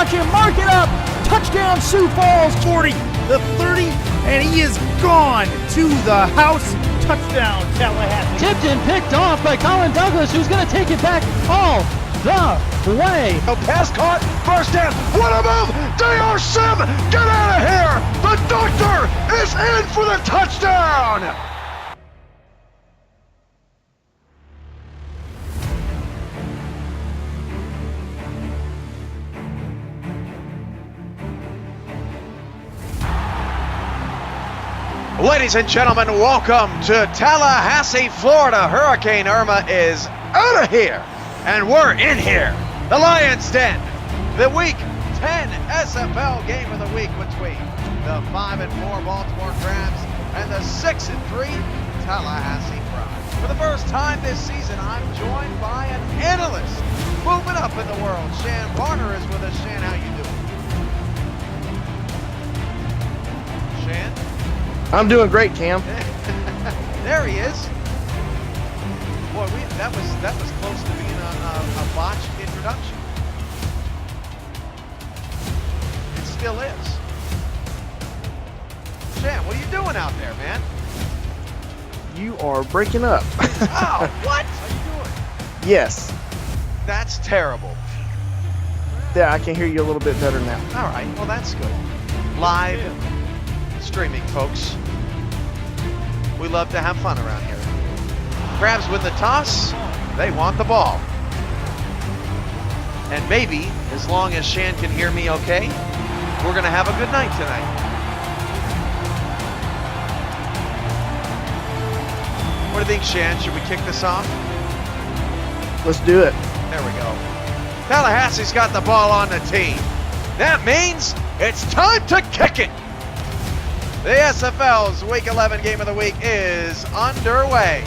touching, mark it up. Touchdown, Sioux Falls. 40, the 30, and he is gone to the house. Touchdown, Tallahassee. Tipped and picked off by Colin Douglas, who's going to take it back all the way. Pass caught, first down. What a move! D.R. Sim, get out of here! The doctor is in for the touchdown! Ladies and gentlemen, welcome to Tallahassee, Florida. Hurricane Irma is out of here, and we're in here. The Lions Den, the Week 10 SFL game of the week between the 5-4 Baltimore Crabs and the 6-3 Tallahassee Crabs. For the first time this season, I'm joined by an analyst moving up in the world. Shan Varner is with us. Shan, how you doing? Shan? I'm doing great, Cam. There he is. Boy, that was close to being a botched introduction. It still is. Shan, what are you doing out there, man? You are breaking up. Oh, what? How you doing? Yes. That's terrible. Yeah, I can hear you a little bit better now. All right, well that's good. Live streaming, folks. We love to have fun around here. Crabs win the toss. They want the ball. And maybe, as long as Shan can hear me okay, we're going to have a good night tonight. What do you think, Shan? Should we kick this off? Let's do it. There we go. Tallahassee's got the ball on the tee. That means it's time to kick it. The SFL's Week 11 game of the week is underway.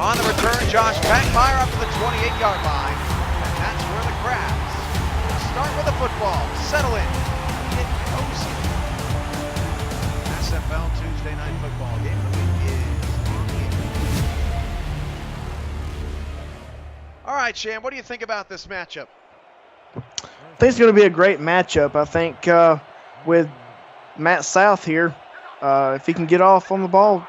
On the return, Josh Packmeyer up to the 28-yard line. And that's where the Crabs start with the football, settle in, get cozy. SFL Tuesday Night Football game of the week is on the air. All right, Shan, what do you think about this matchup? I think it's going to be a great matchup. I think with Matt South here, if he can get off on the ball,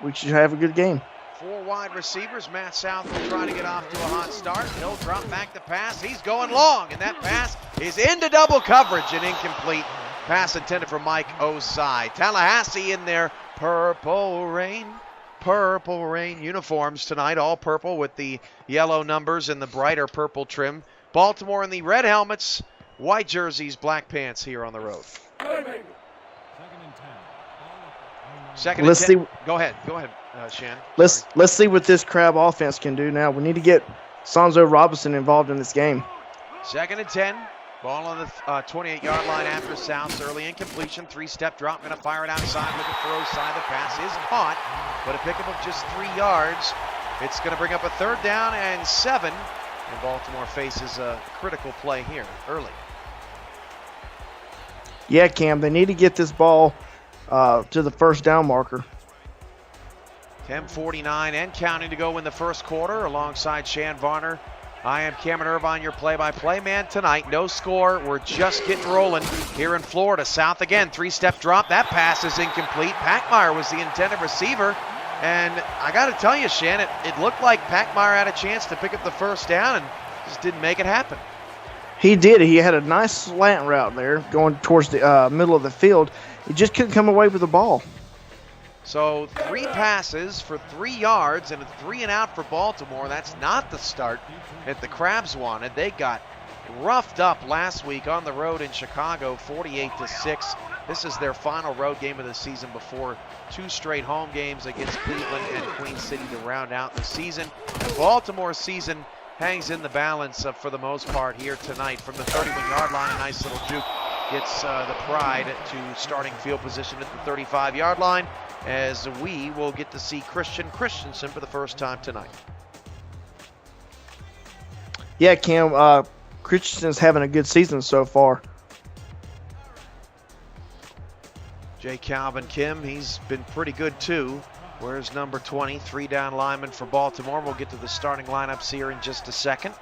we should have a good game. 4 wide receivers. Matt South will try to get off to a hot start. He'll drop back the pass. He's going long, and that pass is into double coverage and incomplete. Pass intended for Mike Osai. Tallahassee in their purple rain uniforms tonight, all purple with the yellow numbers and the brighter purple trim. Baltimore in the red helmets, white jerseys, black pants here on the road. Second and 10. Go ahead, Shan. Let's see what this Crab offense can do now. We need to get Sonzo Robinson involved in this game. Second and 10. Ball on the 28-yard line after South's early incompletion. 3-step drop, going to fire it outside, looking for Osai. The pass is caught, but a pickup of just 3 yards. It's going to bring up a 3rd down and 7. And Baltimore faces a critical play here early. Yeah, Cam, they need to get this ball to the 1st down marker. 10:49 and counting to go in the first quarter. Alongside Shan Varner, I am Cameron Irvine, your play-by-play man tonight. No score. We're just getting rolling here in Florida. South again, 3-step drop. That pass is incomplete. Packmeyer was the intended receiver. And I got to tell you, Shan, it looked like Packmeyer had a chance to pick up the 1st down and just didn't make it happen. He did. He had a nice slant route there going towards the middle of the field. He just couldn't come away with the ball. So 3 passes for 3 yards and a 3-and-out for Baltimore. That's not the start that the Crabs wanted. They got roughed up last week on the road in Chicago, 48-6. This is their final road game of the season before 2 straight home games against Cleveland and Queen City to round out the season. And Baltimore's season hangs in the balance for the most part here tonight. From the 31-yard line, a nice little juke gets the Pride to starting field position at the 35-yard line, as we will get to see Christian Christensen for the first time tonight. Yeah, Cam, Christensen's having a good season so far. J. Calvin Kim, he's been pretty good too. Where's number 20, 3-down lineman for Baltimore? We'll get to the starting lineups here in just a second.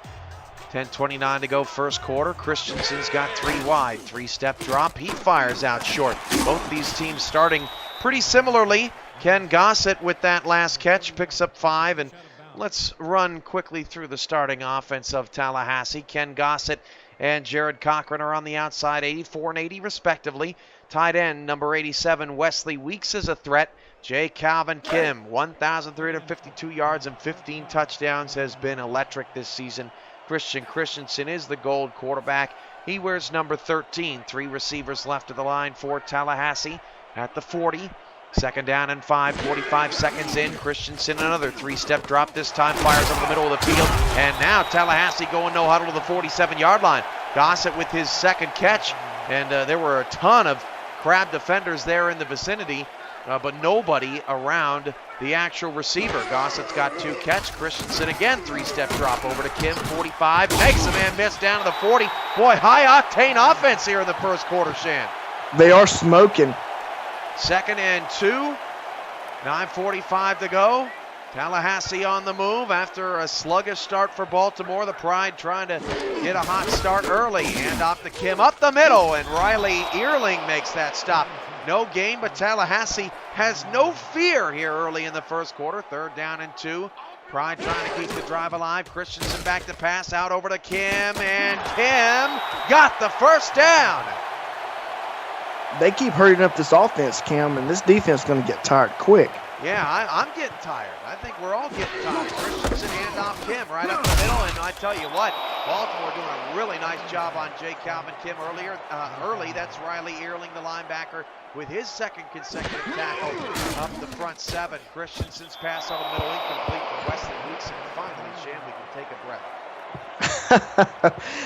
10:29 to go first quarter. Christensen's got 3 wide. 3-step drop. He fires out short. Both of these teams starting pretty similarly. Ken Gossett with that last catch picks up 5. And let's run quickly through the starting offense of Tallahassee. Ken Gossett and Jared Cochran are on the outside, 84 and 80 respectively. Tight end number 87, Wesley Weeks, is a threat. J. Calvin Kim, 1,352 yards and 15 touchdowns, has been electric this season. Christian Christensen is the gold quarterback. He wears number 13. 3 receivers left of the line for Tallahassee at the 40. 2nd down and 5, 45 seconds in. Christensen, another 3-step drop. This time fires up the middle of the field. And now Tallahassee going no huddle to the 47-yard line. Gossett with his 2nd catch. And there were a ton of Crab defenders there in the vicinity, but nobody around the actual receiver. Gossett's got 2 catch. Christensen again, 3-step drop over to Kim, 45. Makes a man miss down to the 40. Boy, high-octane offense here in the first quarter, Shan. They are smoking. 2nd and 2. 9:45 to go. Tallahassee on the move after a sluggish start for Baltimore. The Pride trying to get a hot start early. Hand off to Kim up the middle, and Riley Earling makes that stop. No gain, but Tallahassee has no fear here early in the first quarter. 3rd down and 2. Pride trying to keep the drive alive. Christensen back to pass out over to Kim, and Kim got the first down. They keep hurrying up this offense, Cam, and this defense is going to get tired quick. Yeah, I'm getting tired. I think we're all getting tired. Christensen hand off Kim right up the middle, and I tell you what, Baltimore doing a really nice job on J. Calvin Kim early. That's Riley Earling, the linebacker, with his 2nd consecutive tackle up the front 7. Christensen's pass on the middle incomplete for Wesley Weeks, and finally, Shan, we can take a breath.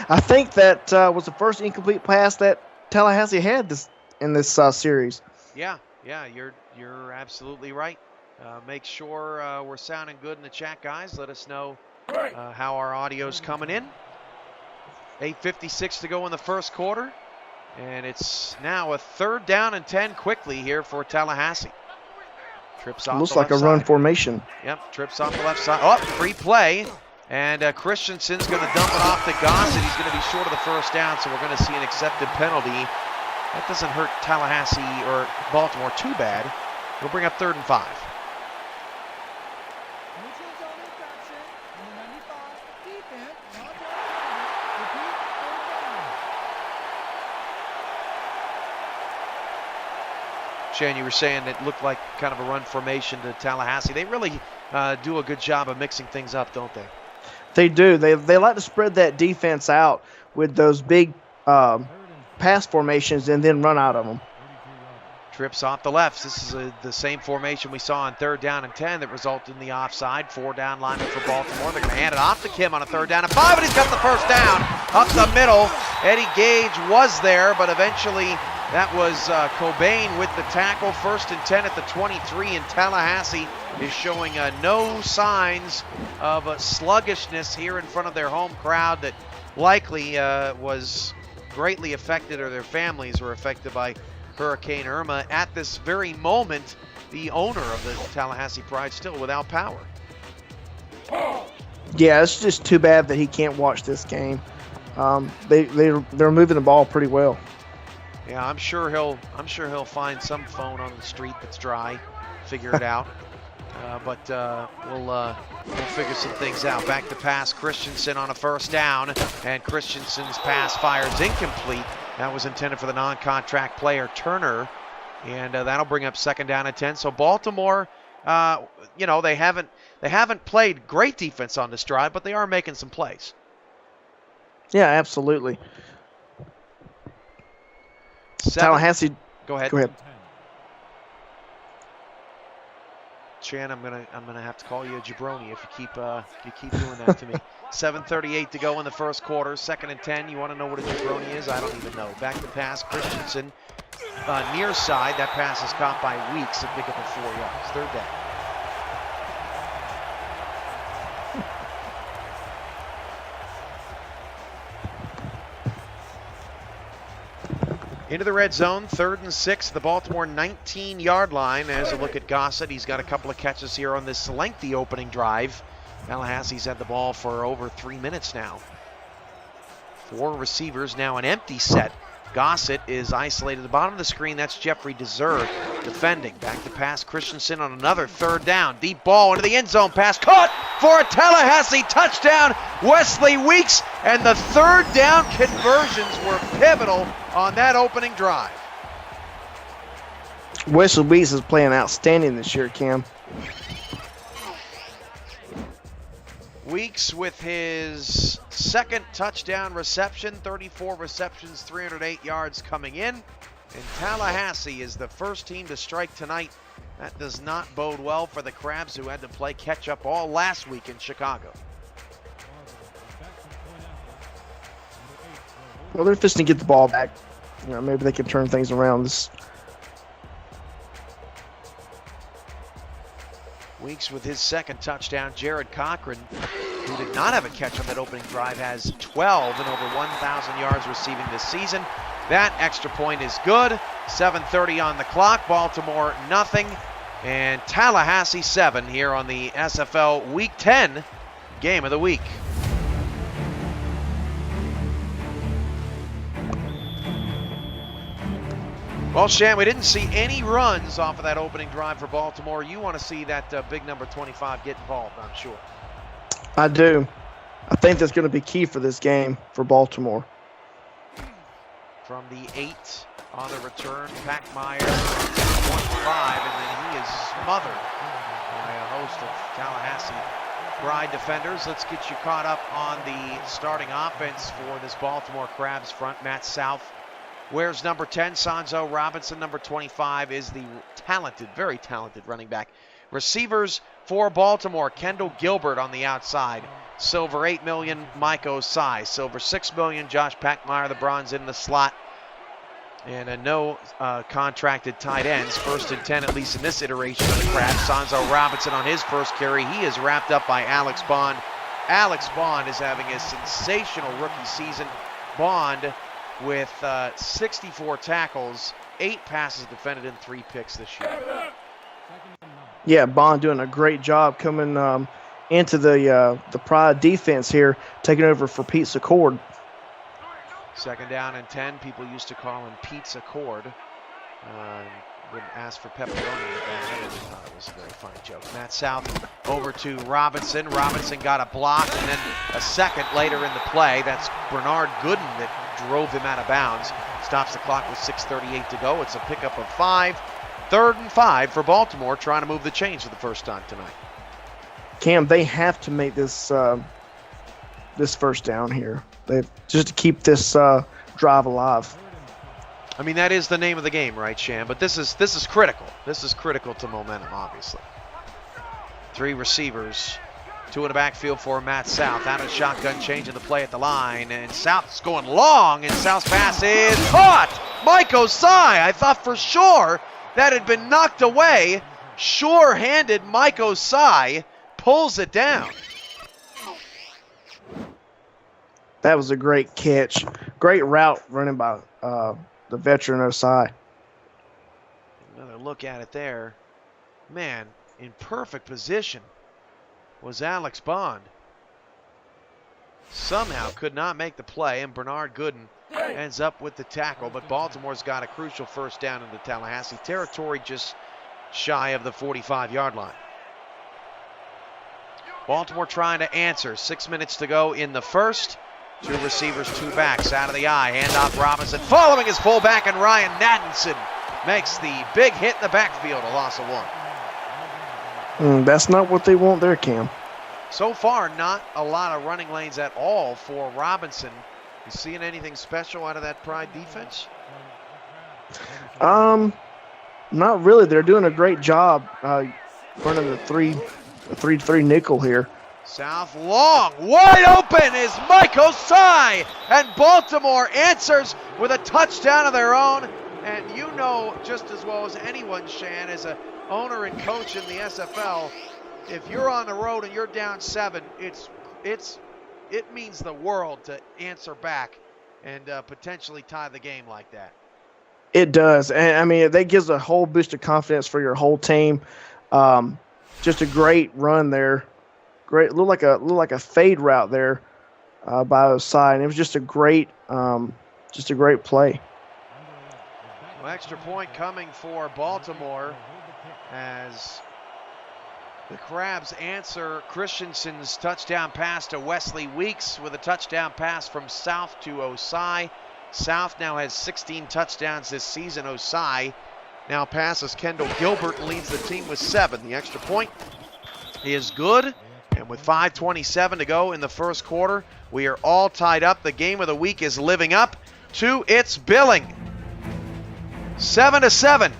I think that was the first incomplete pass that Tallahassee had in this series. Yeah, you're absolutely right. Make sure we're sounding good in the chat, guys. Let us know how our audio's coming in. 8:56 to go in the first quarter, and it's now a 3rd down and 10 quickly here for Tallahassee. Trips off. Looks like a run formation. Yep, trips off the left side. Oh, free play, and Christensen's going to dump it off to Gossett. He's going to be short of the first down, so we're going to see an accepted penalty. That doesn't hurt Tallahassee or Baltimore too bad. We'll bring up 3rd and 5. Shan, you were saying it looked like kind of a run formation to Tallahassee. They really do a good job of mixing things up, don't they? They do. They like to spread that defense out with those big pass formations and then run out of them. Trips off the left. This is the same formation we saw on 3rd down and 10 that resulted in the offside. 4-down lineman for Baltimore. They're going to hand it off to Kim on a 3rd down and 5, and he's got the first down up the middle. Eddie Gage was there, but eventually that was Cobain with the tackle. 1st and 10 at the 23, and Tallahassee is showing no signs of sluggishness here in front of their home crowd that likely was greatly affected, or their families were affected by Hurricane Irma. At this very moment, the owner of the Tallahassee Pride still without power. Yeah, it's just too bad that he can't watch this game. They're moving the ball pretty well. Yeah, I'm sure he'll find some phone on the street that's dry, figure it out. But we'll figure some things out. Back to pass, Christensen on a 1st down, and Christensen's pass fires incomplete. That was intended for the non-contract player Turner, and that'll bring up 2nd down and 10. So Baltimore, they haven't played great defense on this drive, but they are making some plays. Yeah, absolutely. Tallahassee. Go ahead. Go ahead. Chan, I'm gonna have to call you a jabroni if you keep doing that to me. 7:38 to go in the first quarter. 2nd and 10. You want to know what a jabroni is? I don't even know. Back to pass, Christensen near side. That pass is caught by Weeks to pick up a 4 yards. 3rd down. Into the red zone, 3rd and 6, the Baltimore 19-yard line. As a look at Gossett, he's got a couple of catches here on this lengthy opening drive. Tallahassee's had the ball for over 3 minutes now. 4 receivers, now an empty set. Gossett is isolated at the bottom of the screen. That's Jeffrey Deserve defending. Back to pass Christensen on another 3rd down. Deep ball into the end zone. Pass caught for a Tallahassee touchdown. Wesley Weeks, and the 3rd down conversions were pivotal on that opening drive. Wesley Weeks is playing outstanding this year, Cam. Weeks with his 2nd touchdown reception, 34 receptions, 308 yards coming in. And Tallahassee is the first team to strike tonight. That does not bode well for the Crabs, who had to play catch-up all last week in Chicago. Well, they're fixing to get the ball back. Maybe they can turn things around. Weeks with his 2nd touchdown. Jared Cochran, who did not have a catch on that opening drive, has 12 and over 1,000 yards receiving this season. That extra point is good. 7:30 on the clock. Baltimore nothing, and Tallahassee 7 here on the SFL Week 10 Game of the Week. Well, Shan, we didn't see any runs off of that opening drive for Baltimore. You want to see that big number 25 get involved, I'm sure. I do. I think that's going to be key for this game for Baltimore. From the 8 on the return, Packmeyer 25, and then he is smothered by a host of Tallahassee Pride defenders. Let's get you caught up on the starting offense for this Baltimore Crabs front. Matt South wears number 10. Sanzo Robinson, number 25, is the talented, very talented running back. Receivers for Baltimore, Kendall Gilbert on the outside. Silver $8 million, Mike Osai. Silver $6 million, Josh Packmeyer, the bronze in the slot. And no contracted tight ends. 1st and 10, at least in this iteration of the Crabs. Sanzo Robinson on his first carry. He is wrapped up by Alex Bond. Alex Bond is having a sensational rookie season. Bond with 64 tackles, 8 passes defended, and 3 picks this year. Yeah, Bond doing a great job coming into the Pride defense here, taking over for Pete Secord. 2nd down and 10. People used to call him Pizza Cord. Wouldn't ask for pepperoni at that. I thought it was a very funny joke. Matt South over to Robinson. Robinson got a block, and then a second later in the play. That's Bernard Gooden that drove him out of bounds. Stops the clock with 6:38 to go. It's a pickup of 5. 3rd and 5 for Baltimore, trying to move the chains for the first time tonight. Cam, they have to make this this first down here. They just to keep this drive alive. I mean, that is the name of the game, right, Sham? But this is critical. This is critical to momentum, obviously. 3 receivers, 2 in the backfield for Matt South. Out of shotgun, changing the play at the line, and South's going long, and South's pass is caught. Mike Osai, I thought for sure that had been knocked away. Sure-handed Mike Osai pulls it down. That was a great catch. Great route running by the veteran Osai. Another look at it there. Man, in perfect position was Alex Bond. Somehow could not make the play, and Bernard Gooden ends up with the tackle, but Baltimore's got a crucial first down into Tallahassee territory, just shy of the 45-yard line. Baltimore trying to answer. 6 minutes to go in the first. 2 receivers, 2 backs out of the eye. Handoff Robinson following his fullback, and Ryan Nattinson makes the big hit in the backfield, a loss of 1. That's not what they want there, Cam. So far, not a lot of running lanes at all for Robinson. You seeing anything special out of that Pride defense? Not really. They're doing a great job running the 3-3 nickel here. South long, wide open is Mike Osai, and Baltimore answers with a touchdown of their own. And you know just as well as anyone, Shan, as an owner and coach in the SFL, if you're on the road and you're down 7, it means the world to answer back and potentially tie the game like that. It does, and I mean that gives a whole boost of confidence for your whole team. Just a great run there. Great, look like a fade route there. by Osai, and it was just a great play. Well, extra point coming for Baltimore as the Crabs answer Christensen's touchdown pass to Wesley Weeks with a touchdown pass from South to Osai. South now has 16 touchdowns this season. Osai now passes Kendall Gilbert and leads the team with 7. The extra point is good, and with 5:27 to go in the first quarter, we are all tied up. The game of the week is living up to its billing. 7-7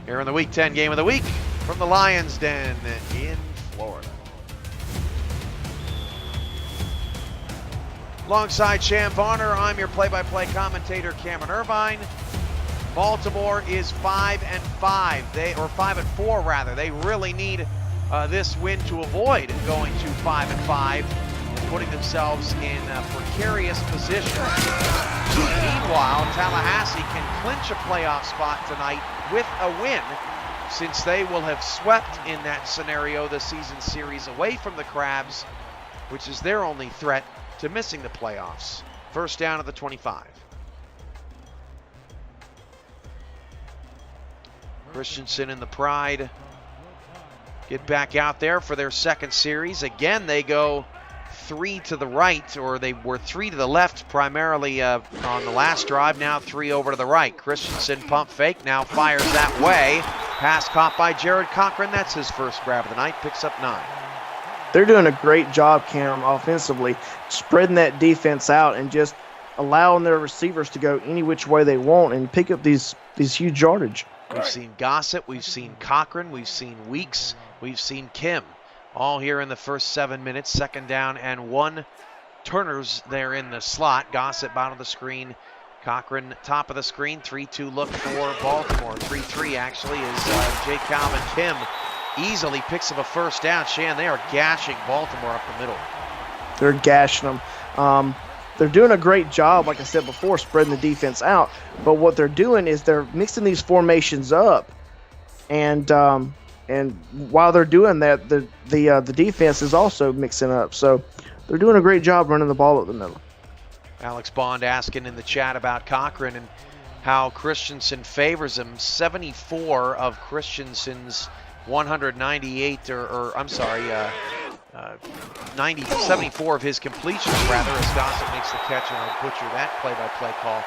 here in the Week 10 game of the week from the Lions Den in Florida. Alongside Sham Varner, I'm your play-by-play commentator, Cameron Irvine. Baltimore is 5-5. Or 5-4 rather. They really need this win to avoid going to 5-5, putting themselves in a precarious position. Meanwhile, Tallahassee can clinch a playoff spot tonight with a win, since they will have swept in that scenario the season series away from the Crabs, which is their only threat to missing the playoffs. First down at the 25. Christensen and the Pride get back out there for their second series. Again, they go 3 to the right, or they were 3 to the left primarily on the last drive. Now 3 over to the right. Christensen pump fake, now fires that way. Pass caught by Jared Cochran. That's his first grab of the night. Picks up 9. They're doing a great job, Cam, offensively, spreading that defense out and just allowing their receivers to go any which way they want and pick up these huge yardage. We've seen Gossett, we've seen Cochran, we've seen Weeks, we've seen Kim, all here in the first 7 minutes. Second down and 1. Turner's there in the slot. Gossett bottom of the screen, Cochran top of the screen. 3-2 look for Baltimore. 3-3 actually is Jake Calvin. Kim easily picks up a first down. Shan, they are gashing Baltimore up the middle. They're gashing them. They're doing a great job, like I said before, spreading the defense out. But what they're doing is they're mixing these formations up, and while they're doing that, the defense is also mixing up. So they're doing a great job running the ball up the middle. Alex Bond asking in the chat about Cochran and how Christensen favors him. 74 of Christensen's 198, 74 of his completions, rather, as Gossett makes the catch, and I'll butcher that play-by-play call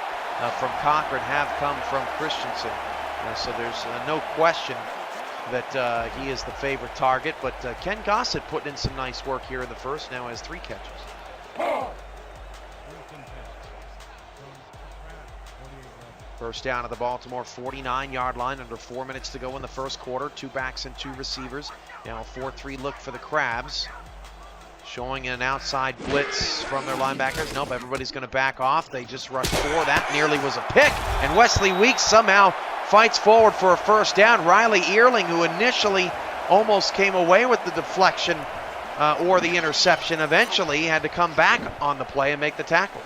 from Cochran, have come from Christensen. So there's no question that he is the favorite target, but Ken Gossett putting in some nice work here in the first, now has 3 catches. First down at the Baltimore 49-yard line, under 4 minutes to go in the first quarter. 2 backs and 2 receivers. Now a 4-3 look for the Crabs. Showing an outside blitz from their linebackers. Nope, everybody's going to back off. They just rushed 4. That nearly was a pick. And Wesley Weeks somehow fights forward for a first down. Riley Earling, who initially almost came away with the deflection or the interception, eventually had to come back on the play and make the tackle.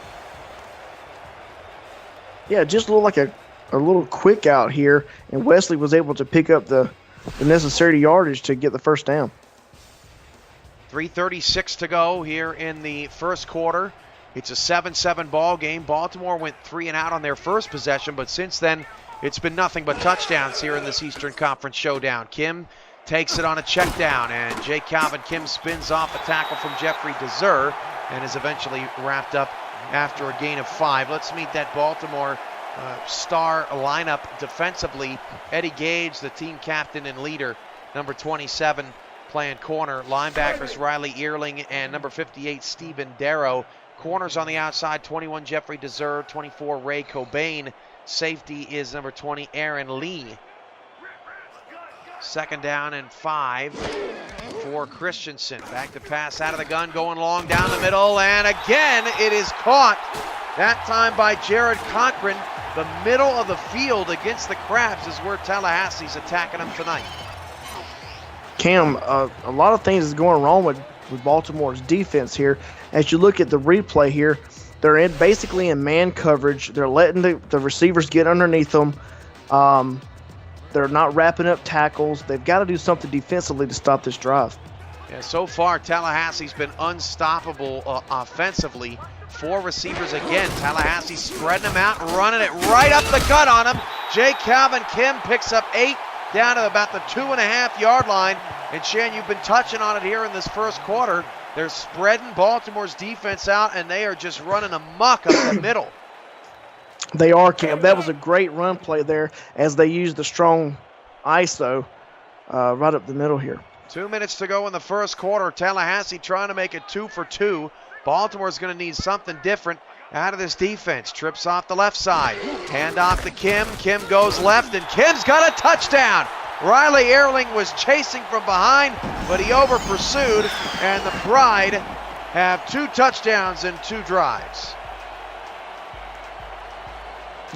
Yeah, it just looked like a little quick out here, and Wesley was able to pick up the necessary yardage to get the first down. 3:36 to go here in the first quarter. It's a 7-7 ball game. Baltimore went 3 and out on their first possession, but since then it's been nothing but touchdowns here in this Eastern Conference showdown. Kim takes it on a check down, and Jake Calvin Kim spins off a tackle from Jeffrey Deser and is eventually wrapped up after a gain of 5. Let's meet that Baltimore star lineup defensively. Eddie Gage, the team captain and leader, number 27, playing corner. Linebackers Riley Earling and number 58 Stephen Darrow. Corners on the outside, 21 Jeffrey Deser, 24 Ray Cobain. Safety is number 20 Aaron Lee. Second down and 5 for Christensen. Back to pass out of the gun, going long down the middle, and again it is caught. That time by Jared Cochran. The middle of the field against the Crabs is where Tallahassee's attacking them tonight. Cam, a lot of things is going wrong with Baltimore's defense here. As you look at the replay here, they're basically in man coverage. They're letting the receivers get underneath them. They're not wrapping up tackles. They've got to do something defensively to stop this drive. Yeah, so far Tallahassee's been unstoppable offensively. 4 receivers again. Tallahassee spreading them out and running it right up the gut on him. J. Calvin Kim picks up 8 down to about the 2.5-yard line. And Shan, you've been touching on it here in this first quarter. They're spreading Baltimore's defense out, and they are just running amok up the middle. They are, Cam. That was a great run play there as they used the strong ISO right up the middle here. 2 minutes to go in the first quarter. Tallahassee trying to make it 2 for 2. Baltimore's going to need something different out of this defense. Trips off the left side. Hand off to Kim. Kim goes left, and Kim's got a touchdown. Riley Ehrling was chasing from behind, but he over-pursued, and the Pride have 2 touchdowns in 2 drives.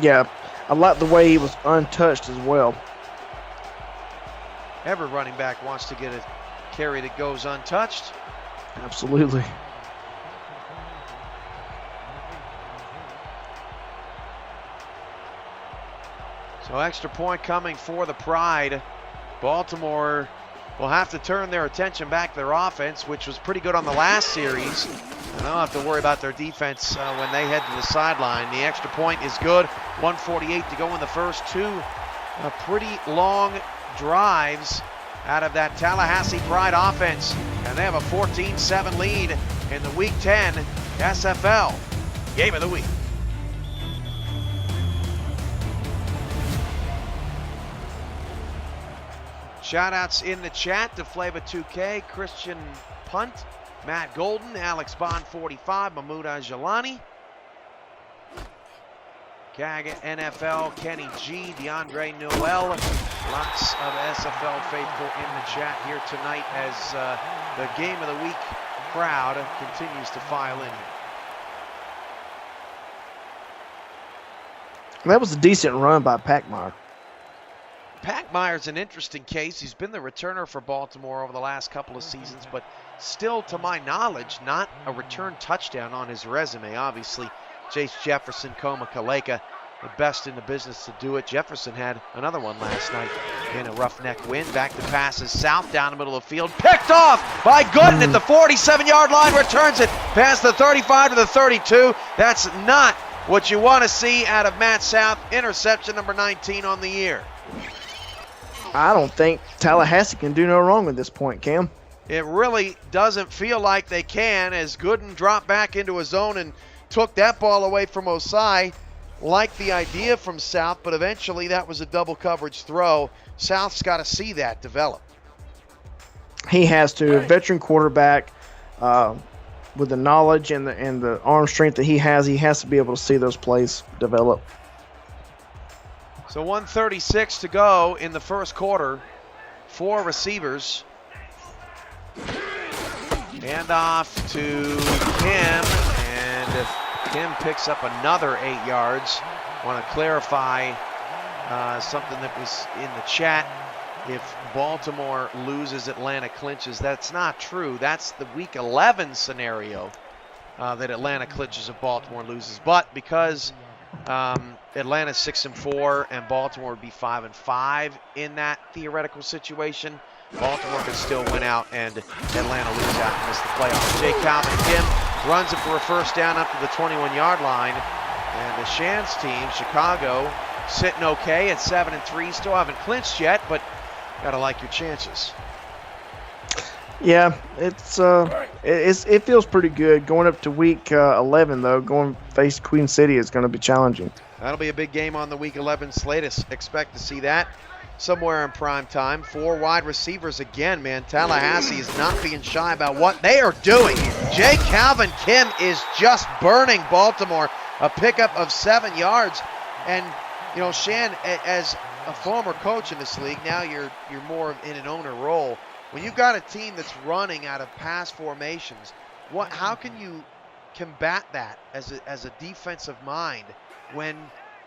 Yeah, I like the way he was untouched as well. Every running back wants to get a carry that goes untouched. Absolutely. So extra point coming for the Pride. Baltimore will have to turn their attention back to their offense, which was pretty good on the last series. And they'll have to worry about their defense when they head to the sideline. The extra point is good. 1:48 to go in the first 2 pretty long drives out of that Tallahassee Pride offense. And they have a 14-7 lead in the Week 10 SFL Game of the Week. Shout-outs in the chat to Flava2K, Christian Punt, Matt Golden, Alex Bond 45, Mahmoud Ajalani, Gaga NFL, Kenny G, DeAndre Noel. Lots of SFL faithful in the chat here tonight as the Game of the Week crowd continues to file in. That was a decent run by Packmeyer. Packmeyer's an interesting case. He's been the returner for Baltimore over the last couple of seasons, but still, to my knowledge, not a return touchdown on his resume. Obviously, Chase Jefferson, Koma Kaleka, the best in the business to do it. Jefferson had another one last night in a roughneck win. Back to passes south down the middle of the field. Picked off by Gooden at the 47-yard line. Returns it past the 35 to the 32. That's not what you want to see out of Matt South. Interception number 19 on the year. I don't think Tallahassee can do no wrong at this point, Cam. It really doesn't feel like they can, as Gooden dropped back into his zone and took that ball away from Osai. Liked the idea from South, but eventually that was a double coverage throw. South's got to see that develop. He has to. A veteran quarterback with the knowledge and the arm strength that he has to be able to see those plays develop. So 1:36 to go in the first quarter. 4 receivers. Hand off to Kim, and Kim picks up another 8 yards. Want to clarify something that was in the chat. If Baltimore loses, Atlanta clinches. That's not true. That's the Week 11 scenario that Atlanta clinches if Baltimore loses. But because Atlanta's 6-4 and Baltimore would be 5-5 in that theoretical situation, Baltimore could still win out and Atlanta lose out and miss the playoffs. Jay Calvin Kim runs it for a first down up to the 21-yard line. And the Shands team, Chicago, sitting okay at 7-3. Still haven't clinched yet, but gotta like your chances. Yeah, it feels pretty good. Going up to Week 11, though, going to face Queen City is going to be challenging. That'll be a big game on the Week 11 slate. Expect to see that somewhere in prime time. 4 wide receivers again, man. Tallahassee is not being shy about what they are doing. Jay Calvin Kim is just burning Baltimore. A pickup of 7 yards. And, you know, Shan, as a former coach in this league, now you're more in an owner role. When you've got a team that's running out of pass formations, how can you combat that as a defensive mind when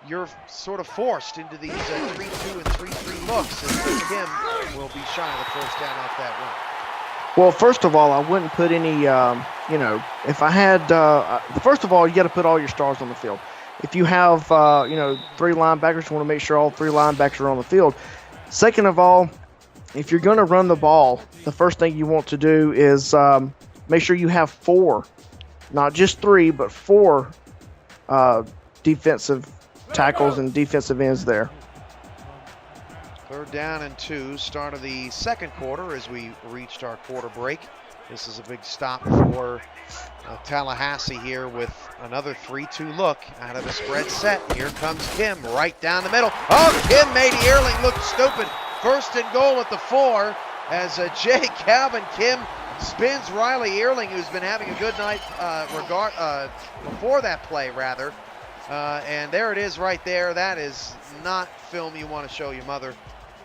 you're sort of forced into these 3-2 and 3-3 looks? And Kim will be shy of the first down off that run. Well, first of all, I wouldn't put any, if I had, first of all, you got to put all your stars on the field. If you have, 3 linebackers, you want to make sure all 3 linebackers are on the field. Second of all, if you're going to run the ball, the first thing you want to do is make sure you have 4 not just 3, but 4 defensive tackles and defensive ends there. 3rd down and 2, start of the second quarter as we reached our quarter break. This is a big stop for Tallahassee here with another 3-2 look out of the spread set. Here comes Kim right down the middle. Oh, Kim made Earling look stupid. 1st and goal at the 4 as J. Calvin Kim spins Riley Earling, who's been having a good night before that play, rather. And there it is right there. That is not film you want to show your mother.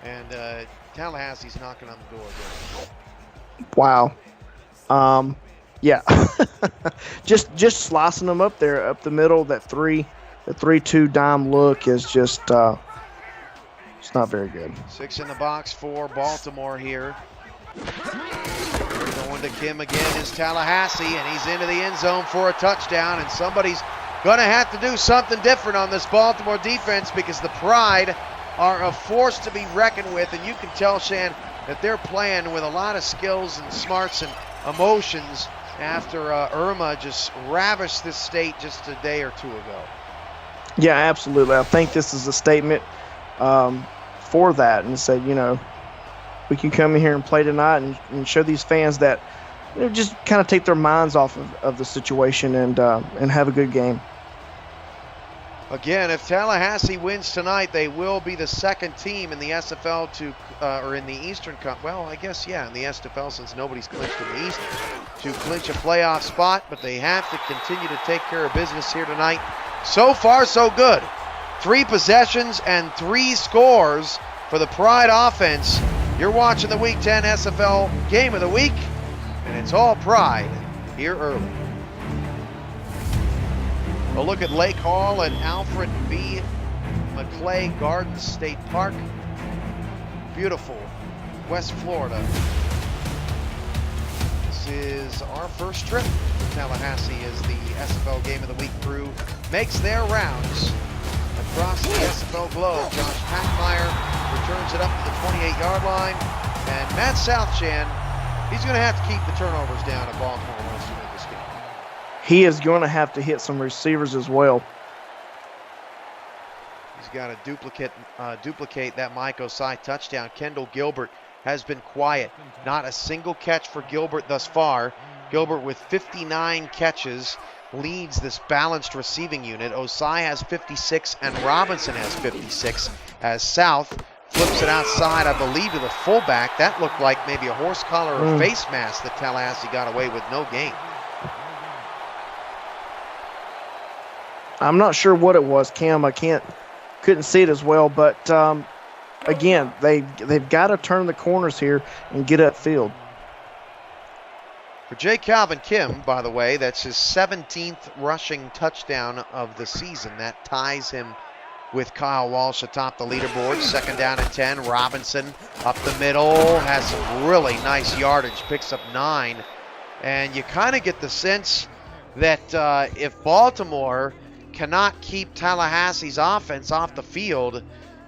And Tallahassee's knocking on the door again. Wow. Yeah. just slicing them up there, up the middle. That 3-2 dime look is just it's not very good. 6 in the box for Baltimore here. Going to Kim again is Tallahassee, and he's into the end zone for a touchdown. And somebody's going to have to do something different on this Baltimore defense because the Pride are a force to be reckoned with. And you can tell, Shan, that they're playing with a lot of skills and smarts and emotions after Irma just ravished this state just a day or 2 ago. Yeah, absolutely. I think this is a statement for that, and say, we can come in here and play tonight and show these fans that just kind of take their minds off of the situation and have a good game. Again, if Tallahassee wins tonight, they will be the 2nd team in the SFL to, or in the Eastern Cup. Well, I guess, yeah, in the SFL, since nobody's clinched in the East, to clinch a playoff spot. But they have to continue to take care of business here tonight. So far, so good. 3 possessions and 3 scores for the Pride offense. You're watching the Week 10 SFL Game of the Week, and it's all Pride here early. A look at Lake Hall and Alfred B. McClay Gardens State Park. Beautiful, West Florida. This is our first trip to Tallahassee as the SFL Game of the Week crew makes their rounds across the SFL globe. Josh Packmeyer returns it up to the 28-yard line. And Matt Southchan, he's going to have to keep the turnovers down at Baltimore once he wins this game. He is going to have to hit some receivers as well. He's got to duplicate that Mike Osai touchdown. Kendall Gilbert has been quiet. Not a single catch for Gilbert thus far. Gilbert with 59 catches leads this balanced receiving unit. Osai has 56 and Robinson has 56 as South flips it outside, I believe, to the fullback. That looked like maybe a horse collar or face mask that Tallahassee got away with, no gain. I'm not sure what it was, Cam. Couldn't see it as well, but again, they've got to turn the corners here and get upfield. For J. Calvin Kim, by the way, that's his 17th rushing touchdown of the season. That ties him with Kyle Walsh atop the leaderboard. 2nd down and 10. Robinson up the middle, has some really nice yardage, picks up 9. And you kind of get the sense that if Baltimore cannot keep Tallahassee's offense off the field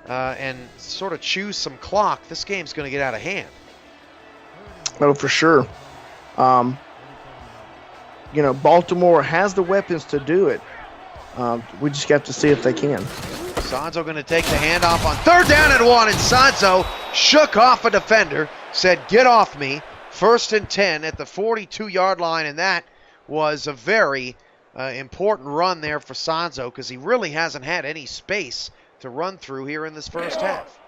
and sort of choose some clock, this game's going to get out of hand. Oh, for sure. Baltimore has the weapons to do it. We just have to see if they can. Sanzo going to take the handoff on 3rd down and 1, and Sanzo shook off a defender, said, "Get off me." 1st and 10 at the 42-yard line, and that was a very important run there for Sanzo because he really hasn't had any space to run through here in this first half.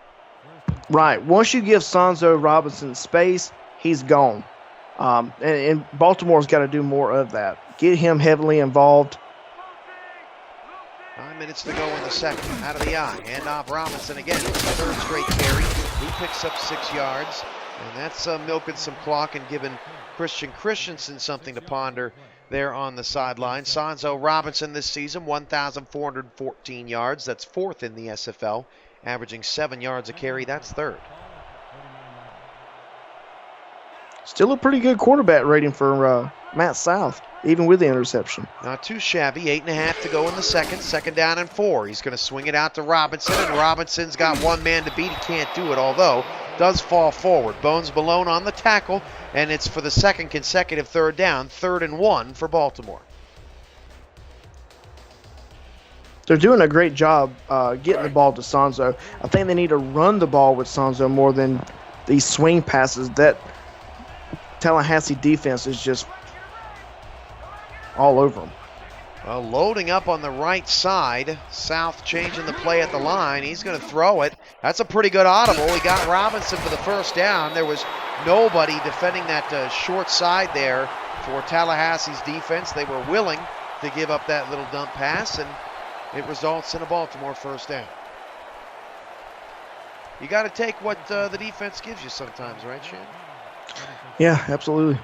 Right. Once you give Sanzo Robinson space, he's gone. And Baltimore's got to do more of that. Get him heavily involved. 9 minutes to go in the second. Out of the eye. Handoff Robinson again. It's the 3rd straight carry. He picks up 6 yards. And that's milking some clock and giving Christian Christensen something to ponder there on the sideline. Sanzo Robinson this season, 1,414 yards. That's 4th in the SFL, averaging 7 yards a carry. That's 3rd. Still a pretty good quarterback rating for Matt South, even with the interception. Not too shabby. 8.5 to go in the second. 2nd down and 4. He's going to swing it out to Robinson, and Robinson's got one man to beat. He can't do it, although does fall forward. Bones Malone on the tackle, and it's for the 2nd consecutive 3rd down. 3rd and 1 for Baltimore. They're doing a great job getting the ball to Sonzo. I think they need to run the ball with Sonzo more than these swing passes. That Tallahassee defense is just all over them. Well, loading up on the right side. South changing the play at the line. He's going to throw it. That's a pretty good audible. He got Robinson for the first down. There was nobody defending that short side there for Tallahassee's defense. They were willing to give up that little dump pass, and it results in a Baltimore first down. You got to take what the defense gives you sometimes, right, Shane? Yeah, absolutely.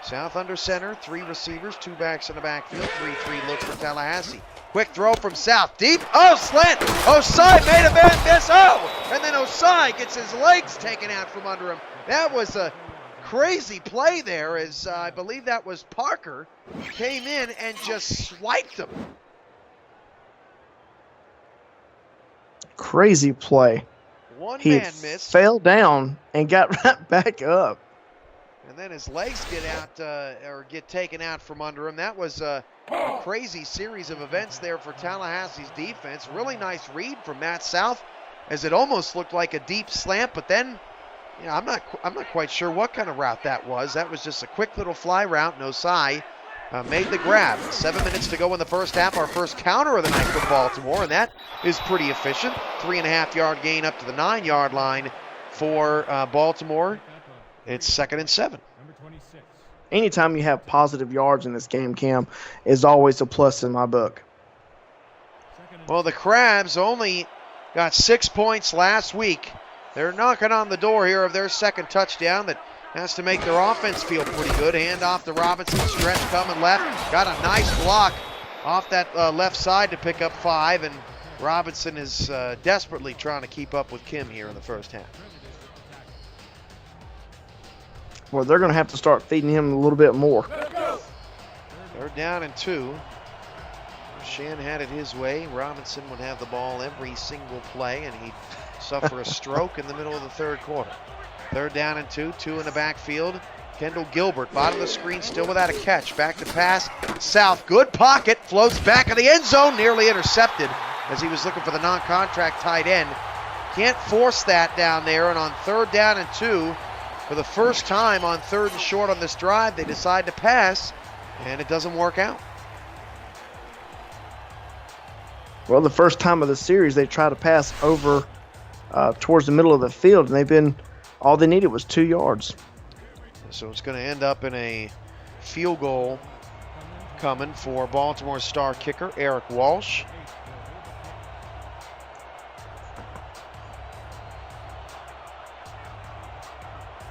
South under center, 3 receivers, 2 backs in the backfield, 3-3 look for Tallahassee. Quick throw from South, deep, oh, slant, Osai made a man miss, oh, and then Osai gets his legs taken out from under him. That was a crazy play there, as I believe that was Parker, came in and just swiped him. Crazy play. One man missed. Fell down and got right back up. And then his legs get out or get taken out from under him. That was a crazy series of events there for Tallahassee's defense. Really nice read from Matt South, as it almost looked like a deep slant, but then, you know, I'm not quite sure what kind of route that was. That was just a quick little fly route, and Osai made the grab. 7 minutes to go in the first half. Our first counter of the night for Baltimore, and that is pretty efficient. 3.5-yard gain up to the 9-yard line for Baltimore. It's 2nd and 7. Anytime you have positive yards in this game, Cam, is always a plus in my book. Well, the Crabs only got 6 points last week. They're knocking on the door here of their second touchdown that has to make their offense feel pretty good. Hand off to Robinson, stretch coming left. Got a nice block off that left side to pick up 5, and Robinson is desperately trying to keep up with Kim here in the first half. Well, they're going to have to start feeding him a little bit more. 3rd down and 2. Shan had it his way. Robinson would have the ball every single play, and he'd suffer a stroke in the middle of the 3rd quarter. 3rd down and 2, 2 in the backfield. Kendall Gilbert, bottom of the screen, still without a catch. Back to pass. South, good pocket, floats back of the end zone, nearly intercepted as he was looking for the non-contract tight end. Can't force that down there, and on 3rd down and 2, for the first time on 3rd and short on this drive, they decide to pass, and it doesn't work out. Well, the first time of the series, they tried to pass over towards the middle of the field, and all they needed was 2 yards. So it's going to end up in a field goal coming for Baltimore's star kicker, Eric Walsh.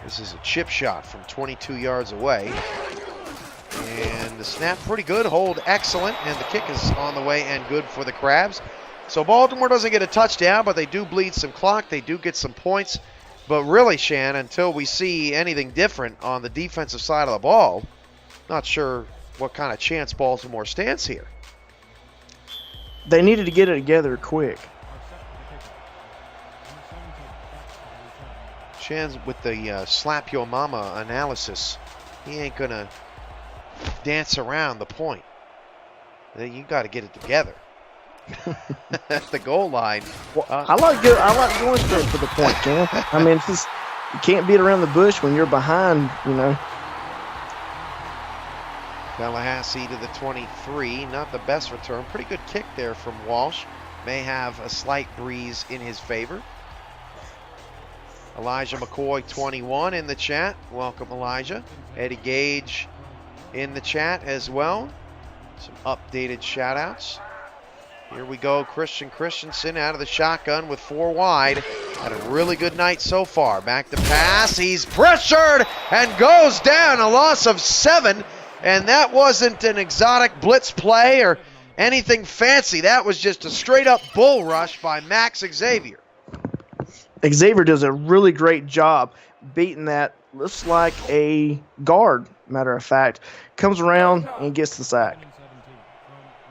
This is a chip shot from 22 yards away. And the snap pretty good, hold excellent, and the kick is on the way and good for the Crabs. So Baltimore doesn't get a touchdown, but they do bleed some clock. They do get some points. But really, Shan, until we see anything different on the defensive side of the ball, not sure what kind of chance Baltimore stands here. They needed to get it together quick. Shan's with the slap your mama analysis. He ain't going to dance around the point. You got to get it together. At the goal line. Well, I like going straight for the point, Cam. I mean, you can't beat around the bush when you're behind, you know. Tallahassee to the 23. Not the best return. Pretty good kick there from Walsh. May have a slight breeze in his favor. Elijah McCoy, 21 in the chat. Welcome, Elijah. Eddie Gage in the chat as well. Some updated shout-outs. Here we go, Christian Christensen out of the shotgun with 4 wide. Had a really good night so far. Back to pass, he's pressured and goes down, a loss of 7. And that wasn't an exotic blitz play or anything fancy. That was just a straight-up bull rush by Max Xavier. Xavier does a really great job beating that. Looks like a guard, matter of fact. Comes around and gets the sack.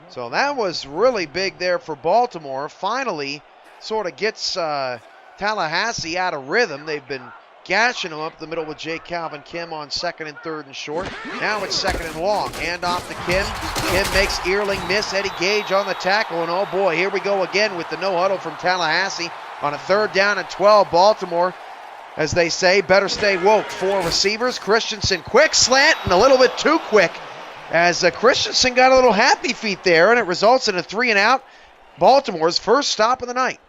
So that was really big there for Baltimore. Finally sort of gets Tallahassee out of rhythm. They've been gashing them up the middle with Jake Calvin Kim on 2nd and 3rd and short. Now it's 2nd and long. Hand off to Kim. Kim makes Earling miss. Eddie Gage on the tackle, and oh boy, here we go again with the no huddle from Tallahassee on a 3rd down and 12. Baltimore, as they say, better stay woke. 4 receivers. Christensen, quick slant and a little bit too quick, as Christensen got a little happy feet there, and it results in a 3 and out. Baltimore's first stop of the night.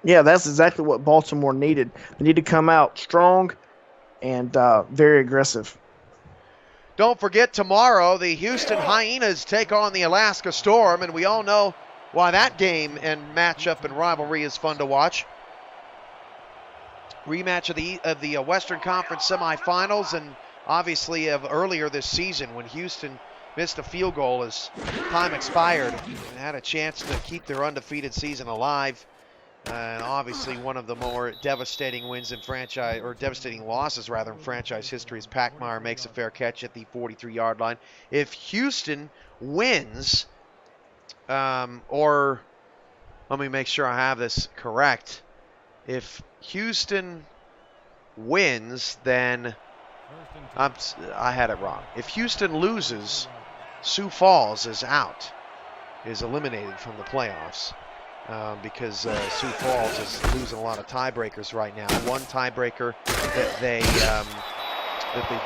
Yeah, that's exactly what Baltimore needed. They need to come out strong and very aggressive. Don't forget, tomorrow the Houston Hyenas take on the Alaska Storm, and we all know why that game and matchup and rivalry is fun to watch. Rematch of the Western Conference semifinals, and obviously of earlier this season when Houston missed a field goal as time expired and had a chance to keep their undefeated season alive. And obviously one of the more devastating wins in franchise, or devastating losses rather, in franchise history, as Packmeyer makes a fair catch at the 43-yard line. If Houston wins, or let me make sure I have this correct. If Houston wins, then I had it wrong. If Houston loses, Sioux Falls is out, is eliminated from the playoffs. Because Sioux Falls is losing a lot of tiebreakers right now. One tiebreaker that they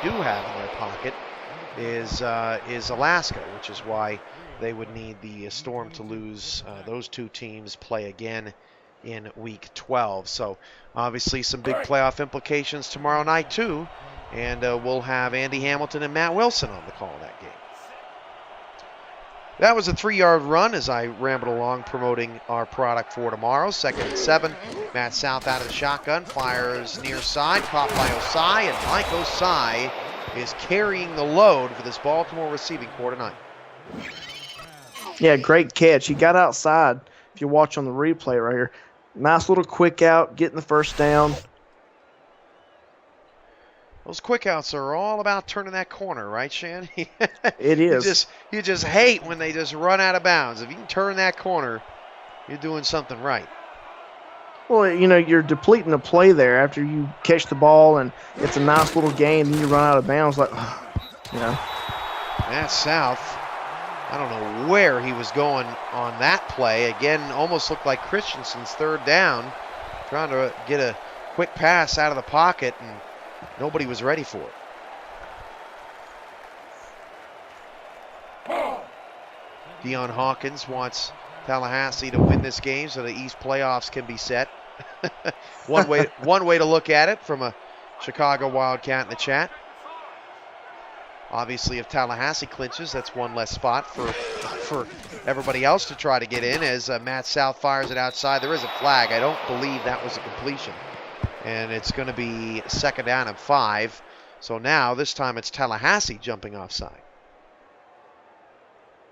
do have in their pocket is Alaska, which is why they would need the Storm to lose. Those two teams play again in Week 12. So obviously some big playoff implications tomorrow night too, and we'll have Andy Hamilton and Matt Wilson on the call of that game. That was a 3-yard run as I rambled along promoting our product for tomorrow. 2nd and 7. Matt South out of the shotgun. Fires near side. Caught by Osai. And Mike Osai is carrying the load for this Baltimore receiving corps tonight. Yeah, great catch. He got outside. If you watch on the replay right here. Nice little quick out. Getting the first down. Those quick outs are all about turning that corner, right, Shan? It is. You just hate when they just run out of bounds. If you can turn that corner, you're doing something right. Well, you know, you're depleting the play there after you catch the ball, and it's a nice little game, then you run out of bounds, like, you know. Matt South, I don't know where he was going on that play. Again, almost looked like Christensen's 3rd down, trying to get a quick pass out of the pocket, and nobody was ready for it. Deion Hawkins wants Tallahassee to win this game so the East playoffs can be set. one way to look at it from a Chicago Wildcat in the chat. Obviously, if Tallahassee clinches, that's one less spot for everybody else to try to get in. As Matt South fires it outside, there is a flag. I don't believe that was a completion. And it's going to be 2nd down and 5. So now, this time it's Tallahassee jumping offside.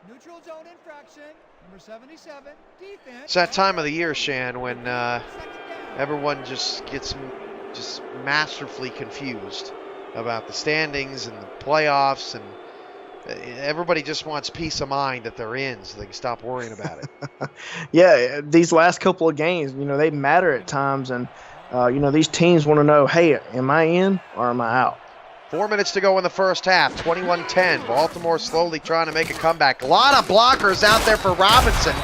Neutral zone infraction, number 77, defense. It's that time of the year, Shan, when everyone just gets just masterfully confused about the standings and the playoffs, and everybody just wants peace of mind that they're in so they can stop worrying about it. Yeah, these last couple of games, you know, they matter at times, and you know, these teams want to know, hey, am I in or am I out? 4 minutes to go in the first half, 21-10. Baltimore slowly trying to make a comeback. A lot of blockers out there for Robinson.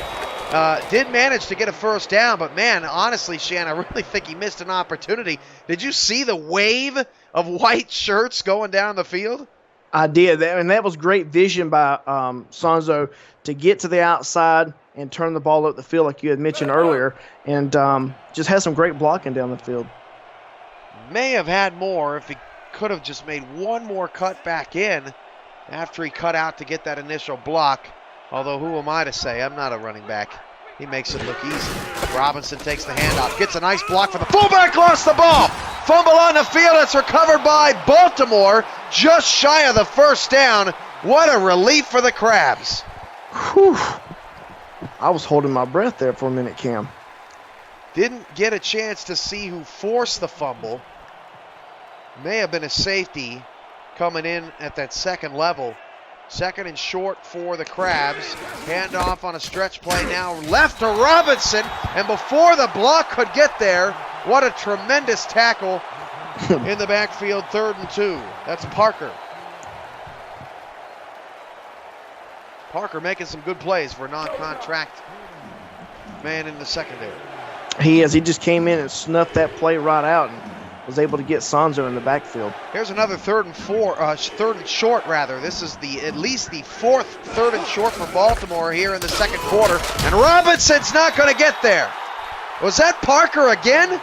Did manage to get a first down, but man, honestly, Shan, I really think he missed an opportunity. Did you see the wave of white shirts going down the field? I did, and that was great vision by Sonzo to get to the outside and turn the ball up the field like you had mentioned earlier, and just had some great blocking down the field. May have had more if he could have just made one more cut back in after he cut out to get that initial block. Although, who am I to say? I'm not a running back. He makes it look easy. Robinson takes the handoff, gets a nice block for the fullback, lost the ball. Fumble on the field, it's recovered by Baltimore, just shy of the first down. What a relief for the Crabs. Whew. I was holding my breath there for a minute, Cam. Didn't get a chance to see who forced the fumble. May have been a safety coming in at that second level. 2nd and short for the Crabs. Handoff on a stretch play now left to Robinson. And before the block could get there, What a tremendous tackle in the backfield, 3rd and 2. That's Parker. Parker making some good plays for a non-contract man in the secondary. He just came in and snuffed that play right out and was able to get Sanzo in the backfield. Here's another 3rd and short rather. This is at least the 4th 3rd and short for Baltimore here in the 2nd quarter. And Robinson's not going to get there. Was that Parker again?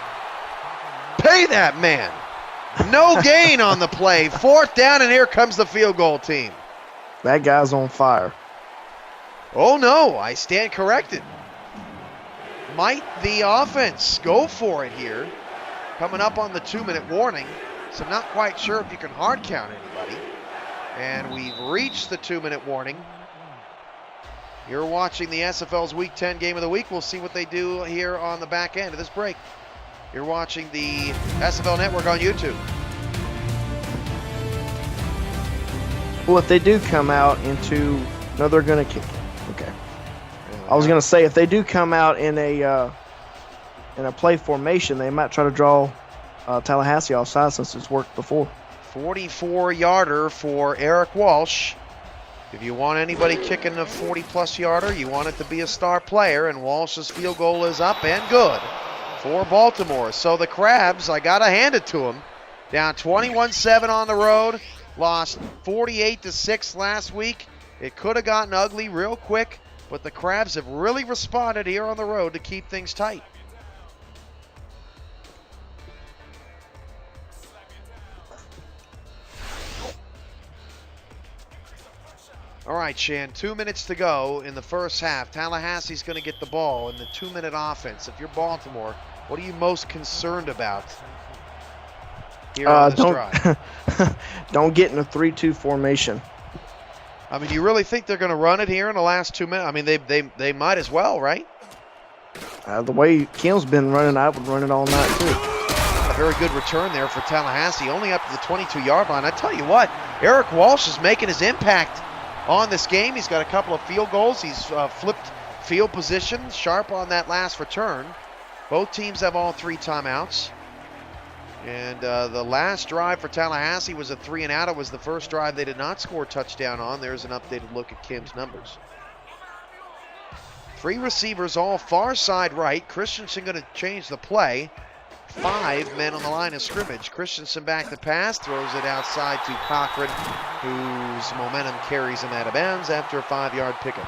Pay that man. No gain on the play. 4th down, and here comes the field goal team. That guy's on fire. Oh no, I stand corrected. Might the offense go for it here? Coming up on the 2-minute warning, so I'm not quite sure if you can hard count anybody. And we've reached the 2-minute warning. You're watching the SFL's Week 10 Game of the Week. We'll see what they do here on the back end of this break. You're watching the SFL Network on YouTube. Well, if they do come out into, no, they're going to kick. Okay. I was going to say, if they do come out in a play formation, they might try to draw Tallahassee offside since it's worked before. 44-yarder for Eric Walsh. If you want anybody kicking a 40-plus yarder, you want it to be a star player, and Walsh's field goal is up and good for Baltimore. So the Crabs, I got to hand it to them, down 21-7 on the road, lost 48-6 last week. It could have gotten ugly real quick, but the Crabs have really responded here on the road to keep things tight. All right, Shan, 2 minutes to go in the first half. Tallahassee's going to get the ball in the 2-minute offense. If you're Baltimore, what are you most concerned about here on this drive? Don't get in a 3-2 formation. I mean, you really think they're going to run it here in the last 2 minutes? I mean, they might as well, right? The way Kim's been running, I would run it all night, too. A very good return there for Tallahassee, only up to the 22-yard line. I tell you what, Eric Walsh is making his impact on this game. He's got a couple of field goals. He's flipped field position, sharp on that last return. Both teams have all 3 timeouts. And the last drive for Tallahassee was a 3-and-out. It was the first drive they did not score a touchdown on. There's an updated look at Kim's numbers. 3 receivers, all far side right. Christensen going to change the play. 5 men on the line of scrimmage. Christensen back to pass, throws it outside to Cochran, whose momentum carries him out of bounds after a 5-yard pickup.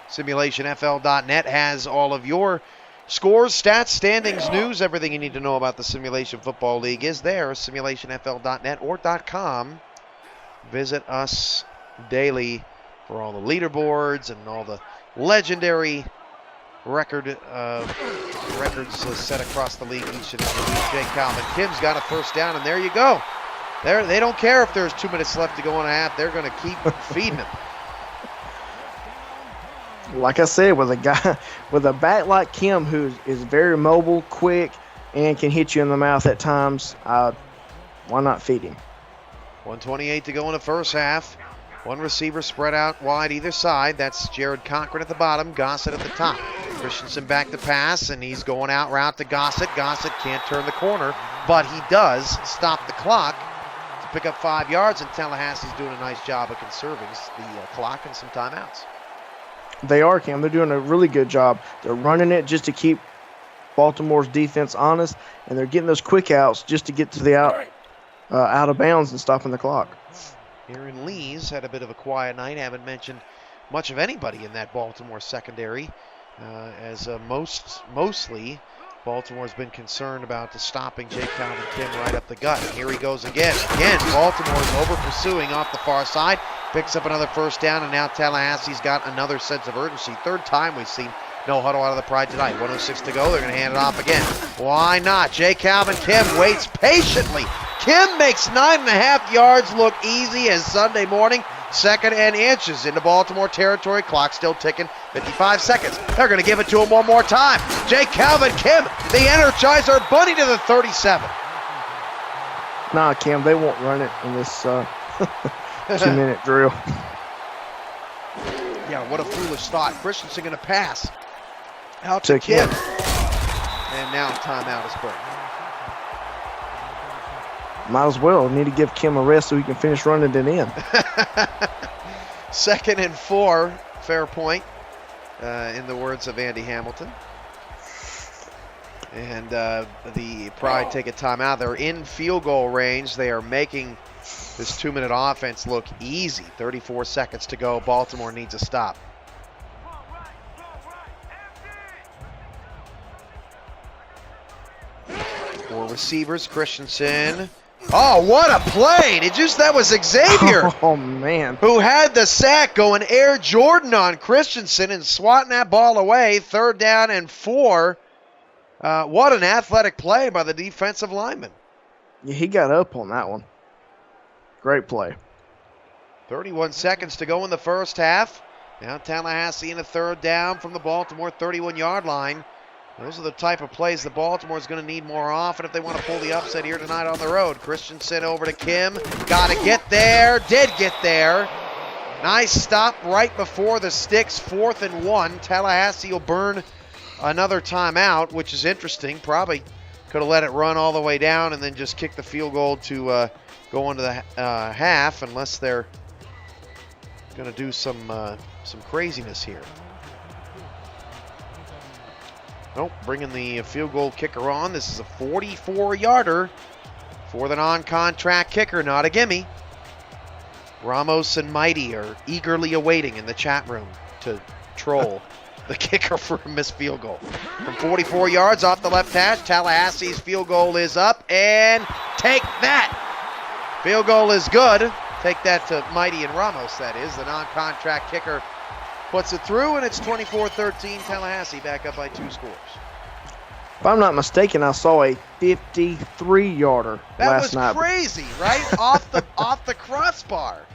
SimulationFL.net has all of your scores, stats, standings, news, everything you need to know about the Simulation Football League is there. SimulationFL.net or .com. Visit us daily for all the leaderboards and all the legendary records set across the league each and every week. Jake Calvin Kim's got a first down, and there you go. They don't care if there's 2 minutes left to go in a half. They're going to keep feeding him. Like I said, with a back like Kim, who is very mobile, quick, and can hit you in the mouth at times, why not feed him? 1:28 to go in the first half. One receiver spread out wide either side. That's Jared Cochran at the bottom, Gossett at the top. Christensen back to pass, and he's going out route to Gossett. Gossett can't turn the corner, but he does stop the clock to pick up 5 yards, and Tallahassee's doing a nice job of conserving the clock and some timeouts. They are, Cam. They're doing a really good job. They're running it just to keep Baltimore's defense honest, and they're getting those quick outs just to get to the out of bounds and stopping the clock. Aaron Lees had a bit of a quiet night. Haven't mentioned much of anybody in that Baltimore secondary, as mostly Baltimore's been concerned about the stopping Jake Calvin Kim right up the gut. And here he goes again. Again, Baltimore's over pursuing off the far side. Picks up another first down, and now Tallahassee's got another sense of urgency. 3rd time we've seen no huddle out of the Pride tonight. 1:06 to go. They're going to hand it off again. Why not? Jake Calvin Kim waits patiently. Kim makes 9.5 yards look easy as Sunday morning. 2nd and inches into Baltimore territory. Clock still ticking. 55 seconds. They're going to give it to him one more time. Jake Calvin Kim, the Energizer Bunny to the 37. Nah, Kim, they won't run it in this. 2-minute drill. Yeah, what a foolish thought. Christensen going to pass out to To Kim. Kim. And now timeout is burned. Might as well. Need to give Kim a rest so he can finish running it in. 2nd and 4, fair point, in the words of Andy Hamilton. And the Pride take a timeout. They're in field goal range. They are making this 2-minute offense look easy. 34 seconds to go. Baltimore needs a stop. For receivers, Christensen. Oh, what a play! That was Xavier. Oh, man. Who had the sack going Air Jordan on Christensen and swatting that ball away. 3rd down and 4. What an athletic play by the defensive lineman. Yeah, he got up on that one. Great play. 31 seconds to go in the first half. Now Tallahassee in a 3rd down from the Baltimore 31-yard line. Those are the type of plays that Baltimore is going to need more often if they want to pull the upset here tonight on the road. Christensen over to Kim. Got to get there. Did get there. Nice stop right before the sticks. 4th and 1. Tallahassee will burn another timeout, which is interesting. Probably could have let it run all the way down and then just kick the field goal to go into the half, unless they're going to do some craziness here. Nope, bringing the field goal kicker on. This is a 44-yarder for the non-contract kicker, not a gimme. Ramos and Mighty are eagerly awaiting in the chat room to troll the kicker for a missed field goal. From 44 yards off the left hash, Tallahassee's field goal is up, and take that. Field goal is good. Take that to Mighty and Ramos, that is. The non-contract kicker puts it through, and it's 24-13. Tallahassee back up by 2 scores. If I'm not mistaken, I saw a 53-yarder last night. That was crazy, right? off the crossbar.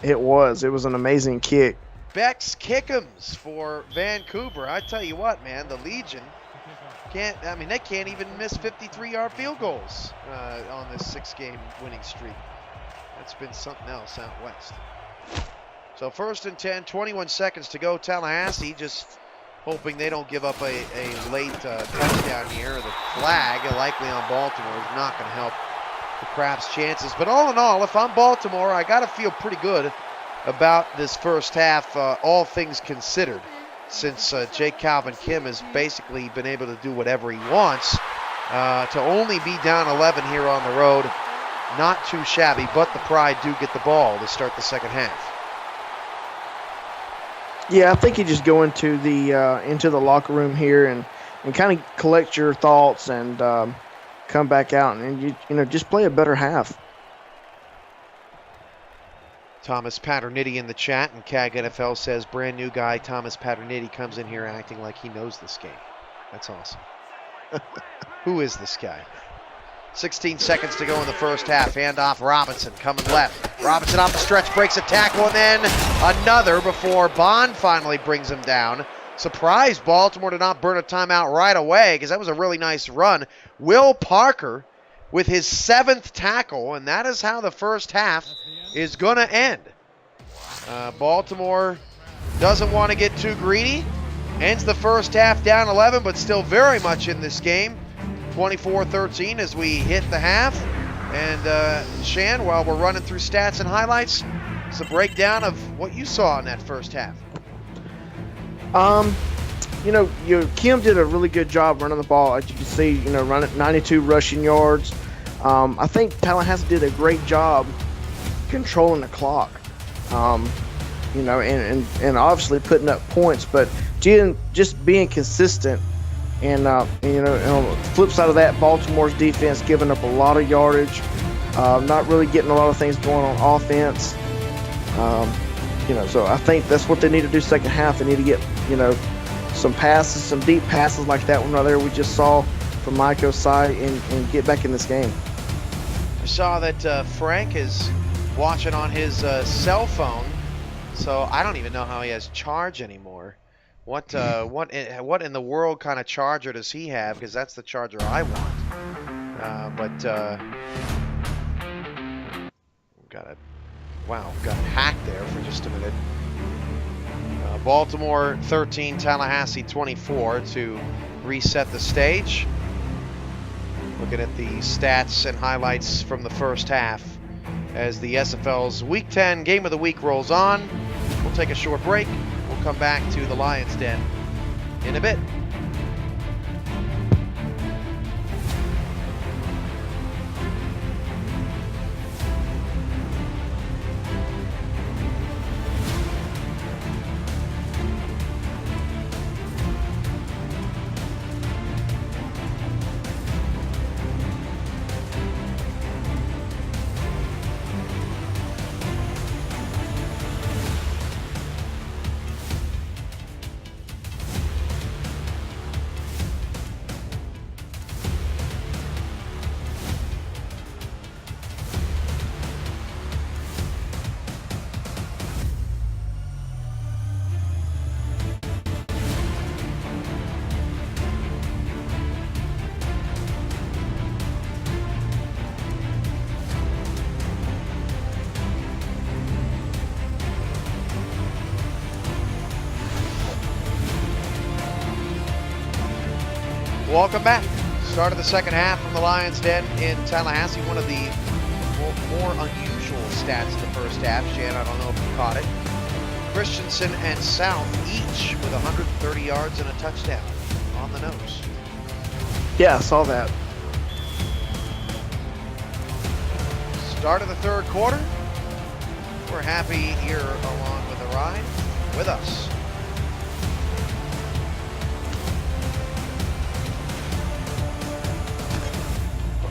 It was an amazing kick. Beck's Kick'ems for Vancouver. I tell you what, man, the Legion they can't even miss 53-yard field goals on this 6-game winning streak. That's been something else out west. So 1st and 10, 21 seconds to go. Tallahassee just hoping they don't give up a late touchdown here. The flag, likely on Baltimore, is not going to help the Crabs' chances. But all in all, if I'm Baltimore, I got to feel pretty good about this first half, all things considered, since Jake Calvin Kim has basically been able to do whatever he wants. To only be down 11 here on the road, not too shabby, but the Pride do get the ball to start the second half. Yeah, I think you just go into the locker room here and kind of collect your thoughts and come back out and you just play a better half. Thomas Paternity in the chat, and CAG NFL says brand new guy Thomas Paternity comes in here acting like he knows this game. That's awesome. Who is this guy? 16 seconds to go in the first half. Handoff, Robinson coming left. Robinson off the stretch, breaks a tackle, and then another before Bond finally brings him down. Surprised Baltimore did not burn a timeout right away because that was a really nice run. Will Parker with his 7th tackle, and that is how the first half is going to end. Baltimore doesn't want to get too greedy. Ends the first half down 11, but still very much in this game. 24-13 as we hit the half. And Shan, while we're running through stats and highlights, it's a breakdown of what you saw in that first half. Kim did a really good job running the ball. As you can see, running 92 rushing yards. I think Tallahassee did a great job controlling the clock. And obviously putting up points, but just being consistent. And on the flip side of that, Baltimore's defense giving up a lot of yardage, not really getting a lot of things going on offense. So I think that's what they need to do second half. They need to get, some passes, some deep passes like that one right there we just saw from Mike Osai and get back in this game. I saw that Frank is watching on his cell phone, so I don't even know how he has charge anymore. What in the world kind of charger does he have? Because that's the charger I want. Got to Wow, got hacked there for just a minute. Baltimore 13, Tallahassee 24 to reset the stage. Looking at the stats and highlights from the first half as the SFL's Week 10 Game of the Week rolls on. We'll take a short break. We'll come back to the Lions Den in a bit. Welcome back. Start of the second half from the Lions Den in Tallahassee. One of the more unusual stats in the first half. Shan, I don't know if you caught it. Christensen and South each with 130 yards and a touchdown on the nose. Yeah, I saw that. Start of the third quarter. We're happy you're along with the ride with us.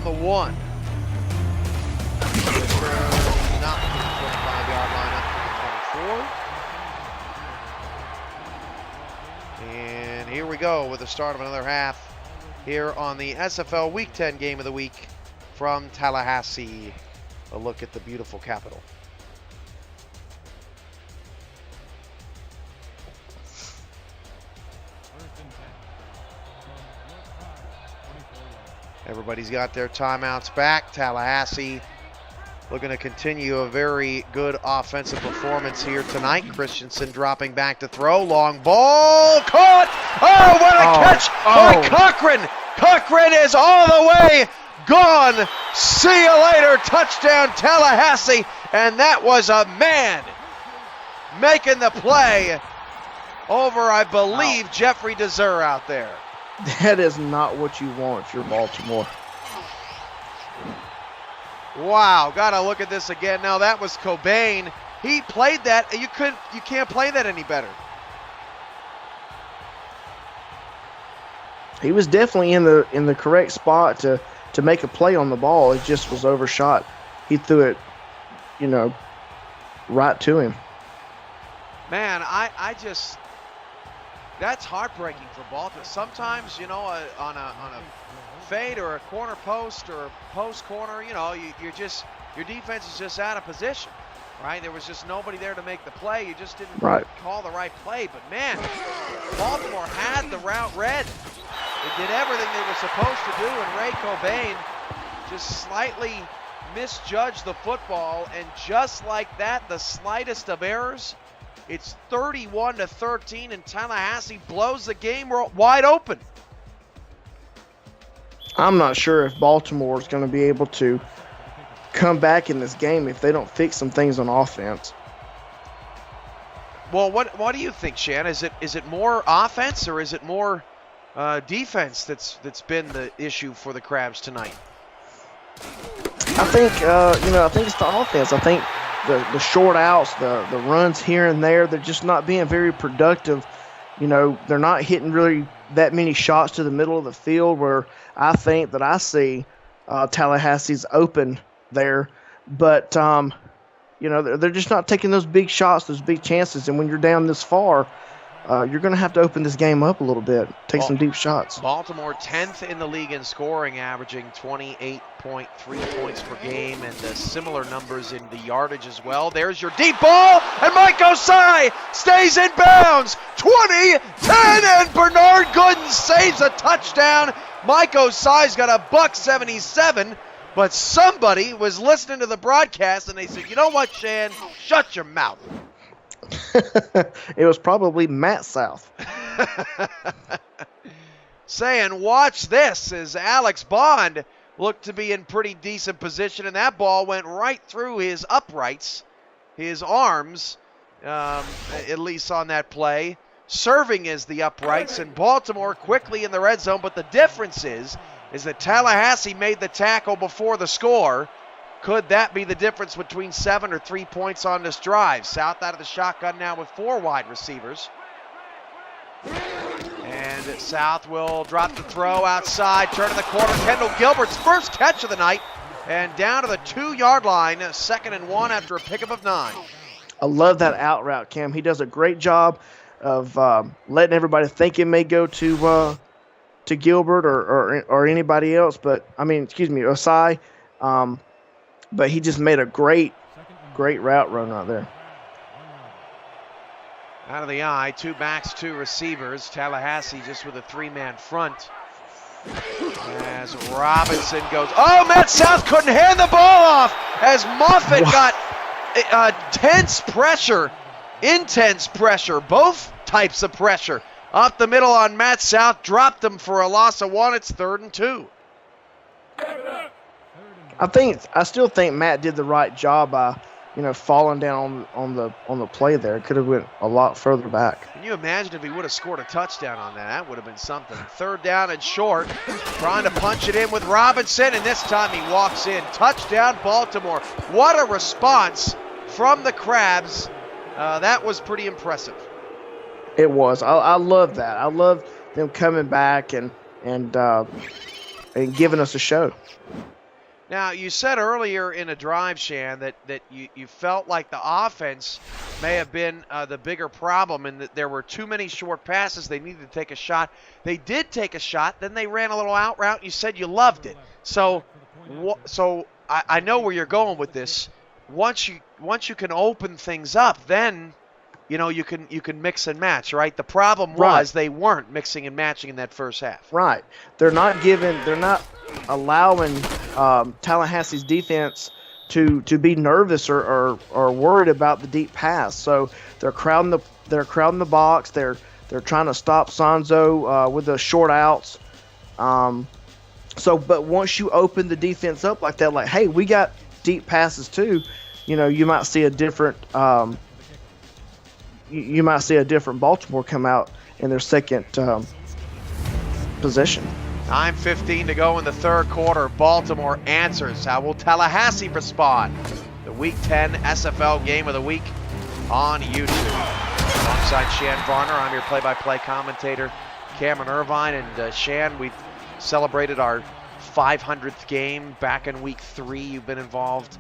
The one. Not the 25-yard line, up to the 24. And here we go with the start of another half here on the SFL Week 10 Game of the Week from Tallahassee. A look at the beautiful capital. Everybody's got their timeouts back. Tallahassee looking to continue a very good offensive performance here tonight. Christensen dropping back to throw. Long ball caught. Oh, what a catch by Cochran. Cochran is all the way gone. See you later. Touchdown Tallahassee. And that was a man making the play over, I believe, Jeffrey Dezer out there. That is not what you want if you're Baltimore. Wow, gotta look at this again. Now that was Cobain. He played that. You can't play that any better. He was definitely in the correct spot to make a play on the ball. It just was overshot. He threw it, right to him. Man, I just. That's heartbreaking for Baltimore. Sometimes, on a fade or a corner post or a post corner, your defense is just out of position, right? There was just nobody there to make the play. You just didn't call the right play. But man, Baltimore had the route read. They did everything they were supposed to do, and Ray Cobain just slightly misjudged the football, and just like that, the slightest of errors. It's 31-13, and Tallahassee blows the game wide open. I'm not sure if Baltimore is going to be able to come back in this game if they don't fix some things on offense. Well, what do you think, Shan? Is it more offense or is it more defense that's been the issue for the Crabs tonight? I think it's the offense. I think the short outs, the runs here and there, they're just not being very productive. They're not hitting really that many shots to the middle of the field where I think that I see Tallahassee's open there. But, they're just not taking those big shots, those big chances. And when you're down this far, you're going to have to open this game up a little bit, take some deep shots. Baltimore 10th in the league in scoring, averaging 28.3 points per game, and similar numbers in the yardage as well. There's your deep ball, and Mike Osai stays in bounds. 20-10, and Bernard Gooden saves a touchdown. Mike Osai's got a $177. But somebody was listening to the broadcast and they said, you know what, Shan? Shut your mouth. It was probably Matt South. Saying, watch this, as Alex Bond looked to be in pretty decent position, and that ball went right through his uprights, his arms, at least on that play. Serving is the uprights, and Baltimore quickly in the red zone, but the difference is that Tallahassee made the tackle before the score. Could that be the difference between 7 or 3 points on this drive? South out of the shotgun now with 4 wide receivers. And South will drop the throw outside, turn to the corner. Kendall Gilbert's first catch of the night, and down to the 2-yard line, 2nd and 1 after a pickup of 9. I love that out route, Cam. He does a great job of letting everybody think it may go to Gilbert or anybody else, Osai. But he just made a great route run out there. Out of the eye, 2 backs, 2 receivers. Tallahassee just with a 3-man front. As Robinson goes, Matt South couldn't hand the ball off as Moffitt got intense pressure, both types of pressure. Up the middle on Matt South, dropped him for a loss of 1. It's 3rd and 2. I still think Matt did the right job by, falling down on the play there. It could have went a lot further back. Can you imagine if he would have scored a touchdown on that? That would have been something. 3rd down and short, trying to punch it in with Robinson, and this time he walks in. Touchdown, Baltimore. What a response from the Crabs. That was pretty impressive. It was. I love that. I love them coming back and giving us a show. Now, you said earlier in a drive, Shan, that you felt like the offense may have been the bigger problem and that there were too many short passes. They needed to take a shot. They did take a shot. Then they ran a little out route. You said you loved it. So I know where you're going with this. Once you can open things up, then you can mix and match, right? The problem was they weren't mixing and matching in that first half. Right. They're not allowing Tallahassee's defense to be nervous or worried about the deep pass. So they're crowding the box. They're trying to stop Sanzo with the short outs. But once you open the defense up like that, like, hey, we got deep passes too, you might see a different Baltimore come out in their second possession. 9:15 to go in the 3rd quarter. Baltimore answers. How will Tallahassee respond? The Week 10 SFL Game of the Week on YouTube. Alongside Shan Varner, I'm your play-by-play commentator, Cameron Irvine. And Shan, we've celebrated our 500th game back in Week 3. You've been involved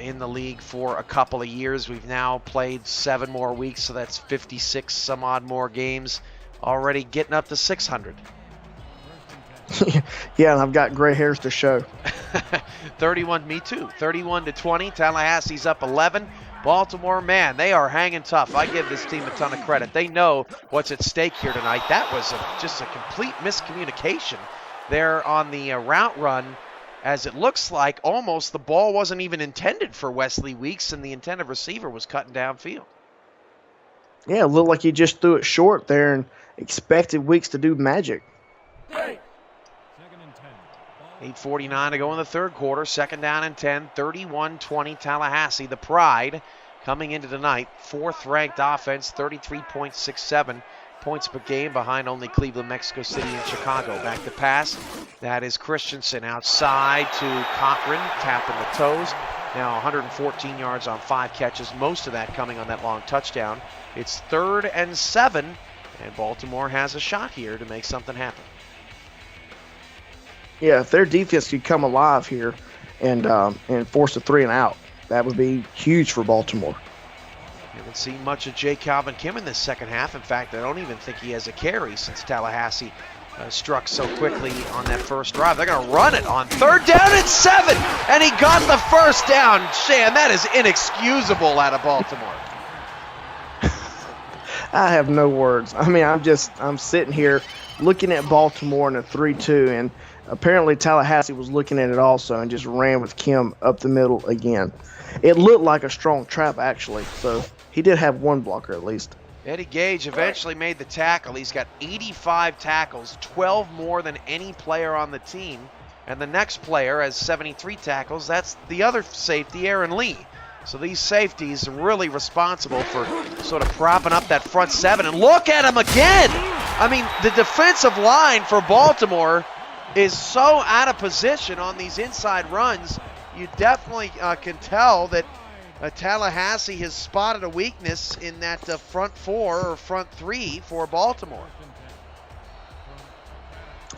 in the league for a couple of years. We've now played 7 more weeks, so that's 56 some odd more games. Already getting up to 600. Yeah, and I've got gray hairs to show. 31-20. Tallahassee's up 11. Baltimore, man, they are hanging tough. I give this team a ton of credit. They know what's at stake here tonight. That was just a complete miscommunication there on the route run, as it looks like almost the ball wasn't even intended for Wesley Weeks, and the intended receiver was cutting downfield. Yeah, it looked like he just threw it short there and expected Weeks to do magic. 8:49 to go in the 3rd quarter. 2nd down and 10. 31-20 Tallahassee. The Pride coming into tonight. 4th-ranked offense. 33.67 points per game behind only Cleveland, Mexico City, and Chicago. Back to pass. That is Christensen outside to Cochran. Tapping the toes. Now 114 yards on 5 catches. Most of that coming on that long touchdown. It's 3rd and 7. And Baltimore has a shot here to make something happen. Yeah, if their defense could come alive here and force a 3 and out, that would be huge for Baltimore. Haven't seen much of Jay Calvin Kim in this second half. In fact, I don't even think he has a carry since Tallahassee struck so quickly on that first drive. They're going to run it on 3rd down and 7, and he got the first down. Shan, that is inexcusable out of Baltimore. I have no words. I mean, I'm sitting here looking at Baltimore in a 3-2, and apparently Tallahassee was looking at it also and just ran with Kim up the middle again. It looked like a strong trap, actually, so he did have one blocker at least. Eddie Gage eventually made the tackle. He's got 85 tackles, 12 more than any player on the team. And the next player has 73 tackles. That's the other safety, Aaron Lee. So these safeties are really responsible for sort of propping up that front seven. And look at him again! I mean, the defensive line for Baltimore is so out of position on these inside runs. You definitely can tell that Tallahassee has spotted a weakness in that front four or front three for Baltimore.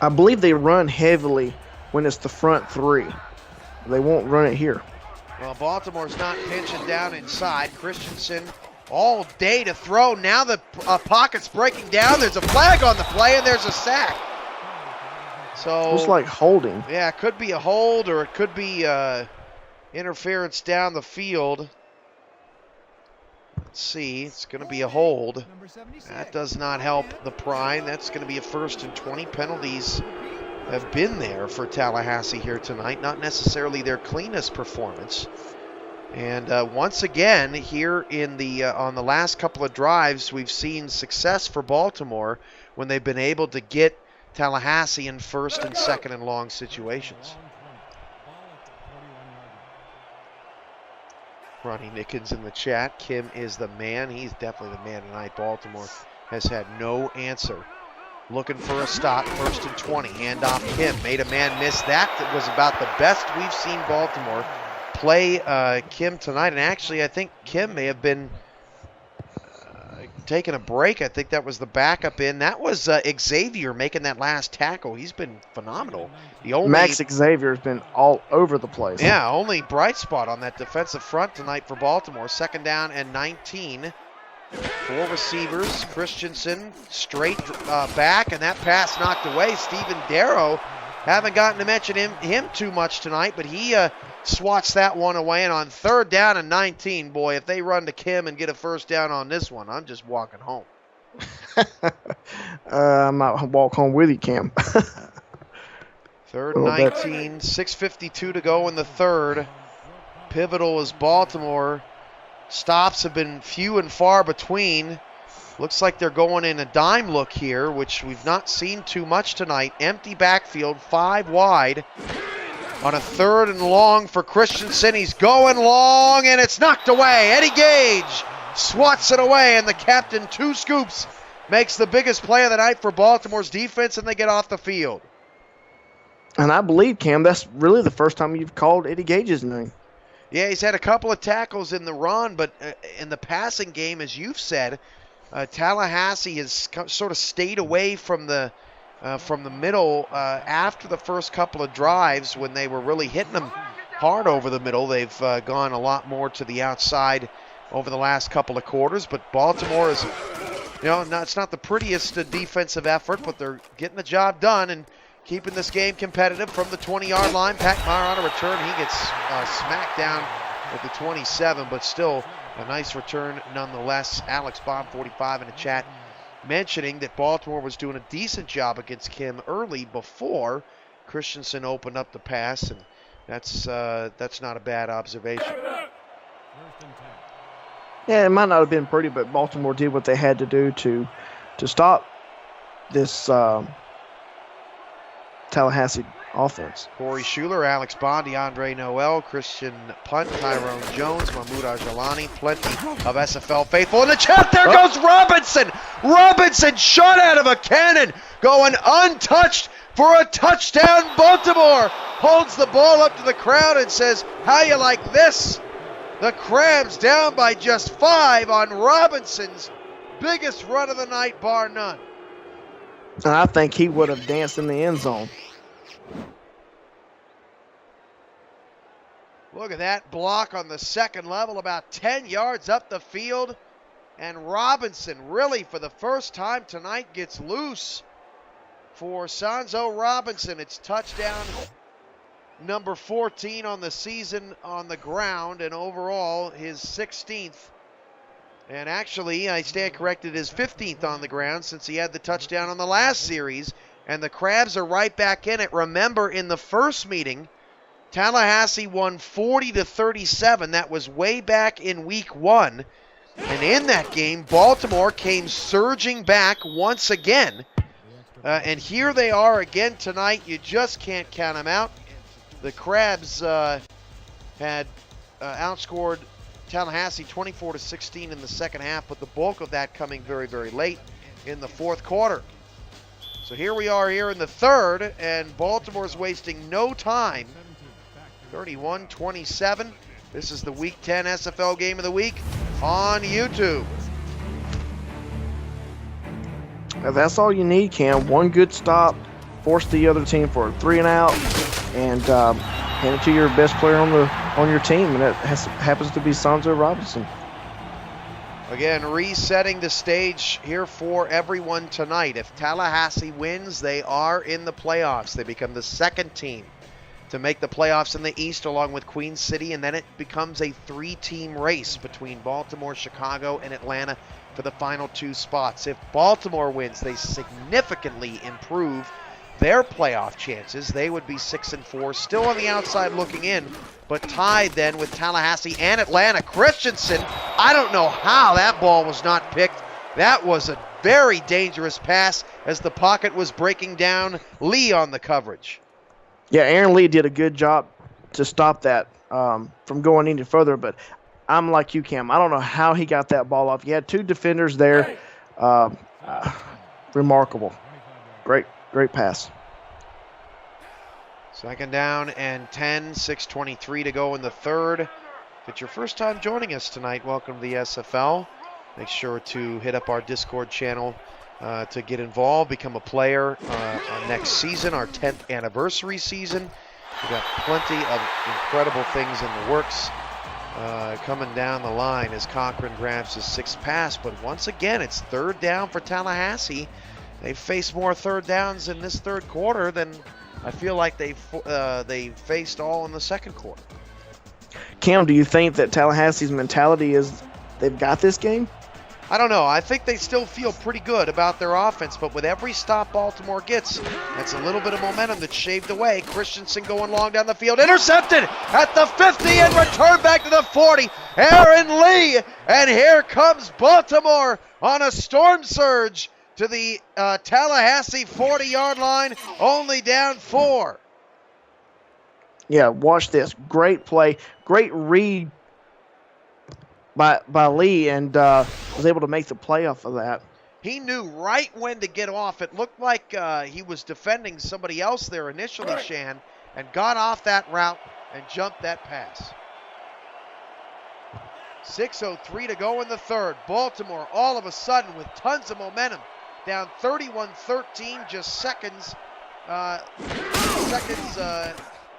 I believe they run heavily when it's the front three. They won't run it here. Well, Baltimore's not pinching down inside. Christensen all day to throw. Now the pocket's breaking down. There's a flag on the play, and there's a sack. So looks like holding. Yeah, it could be a hold, or it could be interference down the field. Let's see. It's going to be a hold. That does not help the Prime. That's going to be a 1st and 20. Penalties have been there for Tallahassee here tonight. Not necessarily their cleanest performance. And once again, here in the on the last couple of drives, we've seen success for Baltimore when they've been able to get Tallahassee in 1st and 2nd and long situations. Ronnie Nickens in the chat. Kim is the man. He's definitely the man tonight. Baltimore has had no answer. Looking for a stop, 1st and 20. Handoff Kim. Made a man miss. That was about the best we've seen Baltimore play Kim tonight. And actually, I think Kim may have been taking a break. I think that was the backup in. That was Xavier making that last tackle. He's been phenomenal. Max Xavier has been all over the place. Yeah, only bright spot on that defensive front tonight for Baltimore. 2nd down and 19. 4 receivers. Christensen straight back, and that pass knocked away. Stephen Darrow, haven't gotten to mention him too much tonight, but he swats that one away. And on 3rd down and 19, boy, if they run to Kim and get a 1st down on this one, I'm just walking home. I might walk home with you, Cam. 3rd and 19, 6:52 to go in the 3rd. Pivotal is Baltimore. Stops have been few and far between. Looks like they're going in a dime look here, which we've not seen too much tonight. Empty backfield, 5 wide. On a 3rd and long for Christensen. He's going long, and it's knocked away. Eddie Gage swats it away, and the captain, 2 scoops, makes the biggest play of the night for Baltimore's defense, and they get off the field. And I believe, Cam, that's really the first time you've called Eddie Gage's name. Yeah, he's had a couple of tackles in the run, but in the passing game, as you've said, Tallahassee has sort of stayed away from the middle after the first couple of drives when they were really hitting them hard over the middle. They've gone a lot more to the outside over the last couple of quarters, but Baltimore is, it's not the prettiest defensive effort, but they're getting the job done and keeping this game competitive from the 20-yard line. Pat Meyer on a return. He gets smacked down at the 27, but still a nice return nonetheless. Alex Baum, 45 in the chat, mentioning that Baltimore was doing a decent job against Kim early before Christensen opened up the pass, and that's not a bad observation. Yeah, it might not have been pretty, but Baltimore did what they had to do to stop this Tallahassee offense. Corey Schuler, Alex Bond, DeAndre Noel, Christian Punt, Tyrone Jones, Mahmoud Ajalani, plenty of SFL faithful in the chat. There goes Robinson. Robinson shot out of a cannon, going untouched for a touchdown. Baltimore holds the ball up to the crowd and says, "How you like this?" The Crabs down by just 5 on Robinson's biggest run of the night, bar none. And I think he would have danced in the end zone. Look at that block on the 2nd level, about 10 yards up the field. And Robinson, really for the first time tonight, gets loose for Sanzo Robinson. It's touchdown number 14 on the season on the ground, and overall his 16th. And actually, I stand corrected, his 15th on the ground since he had the touchdown on the last series and the Crabs are right back in it. Remember, in the first meeting, Tallahassee won 40-37. That was way back in week 1. And in that game, Baltimore came surging back once again. And here they are again tonight. You just can't count them out. The Crabs had outscored Tallahassee 24-16 in the second half, but the bulk of that coming very, very late in the fourth quarter. So here we are here in the third, and Baltimore's wasting no time. 31-27. This is the Week 10 SFL Game of the Week on YouTube. Now, that's all you need, Cam. One good stop, force the other team for a 3 and out, and hand it to your best player on your team, and that happens to be Sanzo Robinson. Again, resetting the stage here for everyone tonight. If Tallahassee wins, they are in the playoffs. They become the second team to make the playoffs in the East along with Queen City, and then it becomes a 3-team race between Baltimore, Chicago, and Atlanta for the final 2 spots. If Baltimore wins, they significantly improve their playoff chances. They would be 6-4, still on the outside looking in, but tied then with Tallahassee and Atlanta. Christensen, I don't know how that ball was not picked. That was a very dangerous pass as the pocket was breaking down. Lee on the coverage. Yeah, Aaron Lee did a good job to stop that from going any further, but I'm like you, Cam. I don't know how he got that ball off. He had 2 defenders there. Remarkable. Great pass. Second down and 10, 6:23 to go in the third. If it's your first time joining us tonight, welcome to the SFL. Make sure to hit up our Discord channel to get involved, become a player next season, our 10th anniversary season. We've got plenty of incredible things in the works coming down the line as Cochran grabs his 6th pass. But once again, it's third down for Tallahassee. They've faced more third downs in this third quarter than I feel like they faced all in the second quarter. Cam, do you think that Tallahassee's mentality is they've got this game? I don't know. I think they still feel pretty good about their offense, but with every stop Baltimore gets, that's a little bit of momentum that's shaved away. Christensen going long down the field. Intercepted at the 50 and returned back to the 40. Aaron Lee, and here comes Baltimore on a storm surge to the Tallahassee 40-yard line, only down 4. Yeah, watch this. Great play. Great read by Lee, and was able to make the play off of that. He knew right when to get off. It looked like he was defending somebody else there initially, Shan, and got off that route and jumped that pass. 6:03 to go in the third. Baltimore all of a sudden with tons of momentum. Down 31-13, just seconds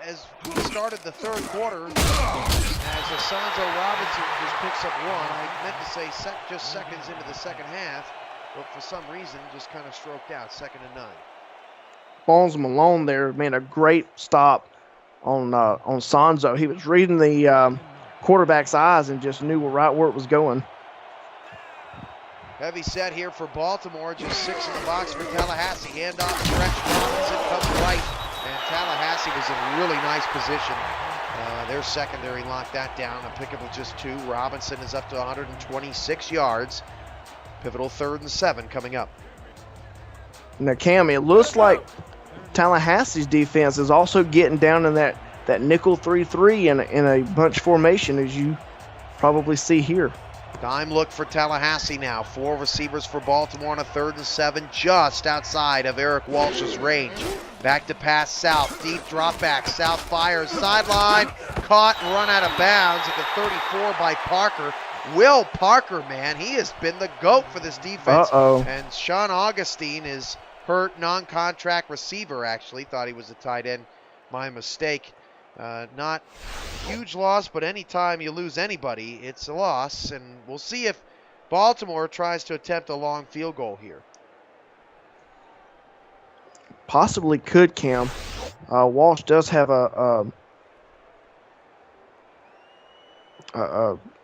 as we started the third quarter. As Asanzo Robinson just picks up 1. I meant to say just seconds into the second half, but for some reason just kind of stroked out. 2nd and 9. Bones Malone there made a great stop on Sanzo. He was reading the quarterback's eyes and just knew right where it was going. Heavy set here for Baltimore, just 6 in the box for Tallahassee. Handoff stretch, Robinson comes right, and Tallahassee was in a really nice position. Their secondary locked that down. A pickup of just 2. Robinson is up to 126 yards. Pivotal 3rd and 7 coming up. Now, Cam, it looks like Tallahassee's defense is also getting down in that nickel 3-3 in a bunch formation, as you probably see here. Dime look for Tallahassee now. 4 receivers for Baltimore on a 3rd and 7, just outside of Eric Walsh's range. Back to pass south, deep drop back. South fires, sideline, caught and run out of bounds at the 34 by Parker. Will Parker, man, he has been the GOAT for this defense. And Sean Augustine is hurt, non-contract receiver actually. Thought he was a tight end. My mistake. Not huge loss, but anytime you lose anybody, it's a loss. And we'll see if Baltimore tries to attempt a long field goal here. Possibly could, Cam. Walsh does have a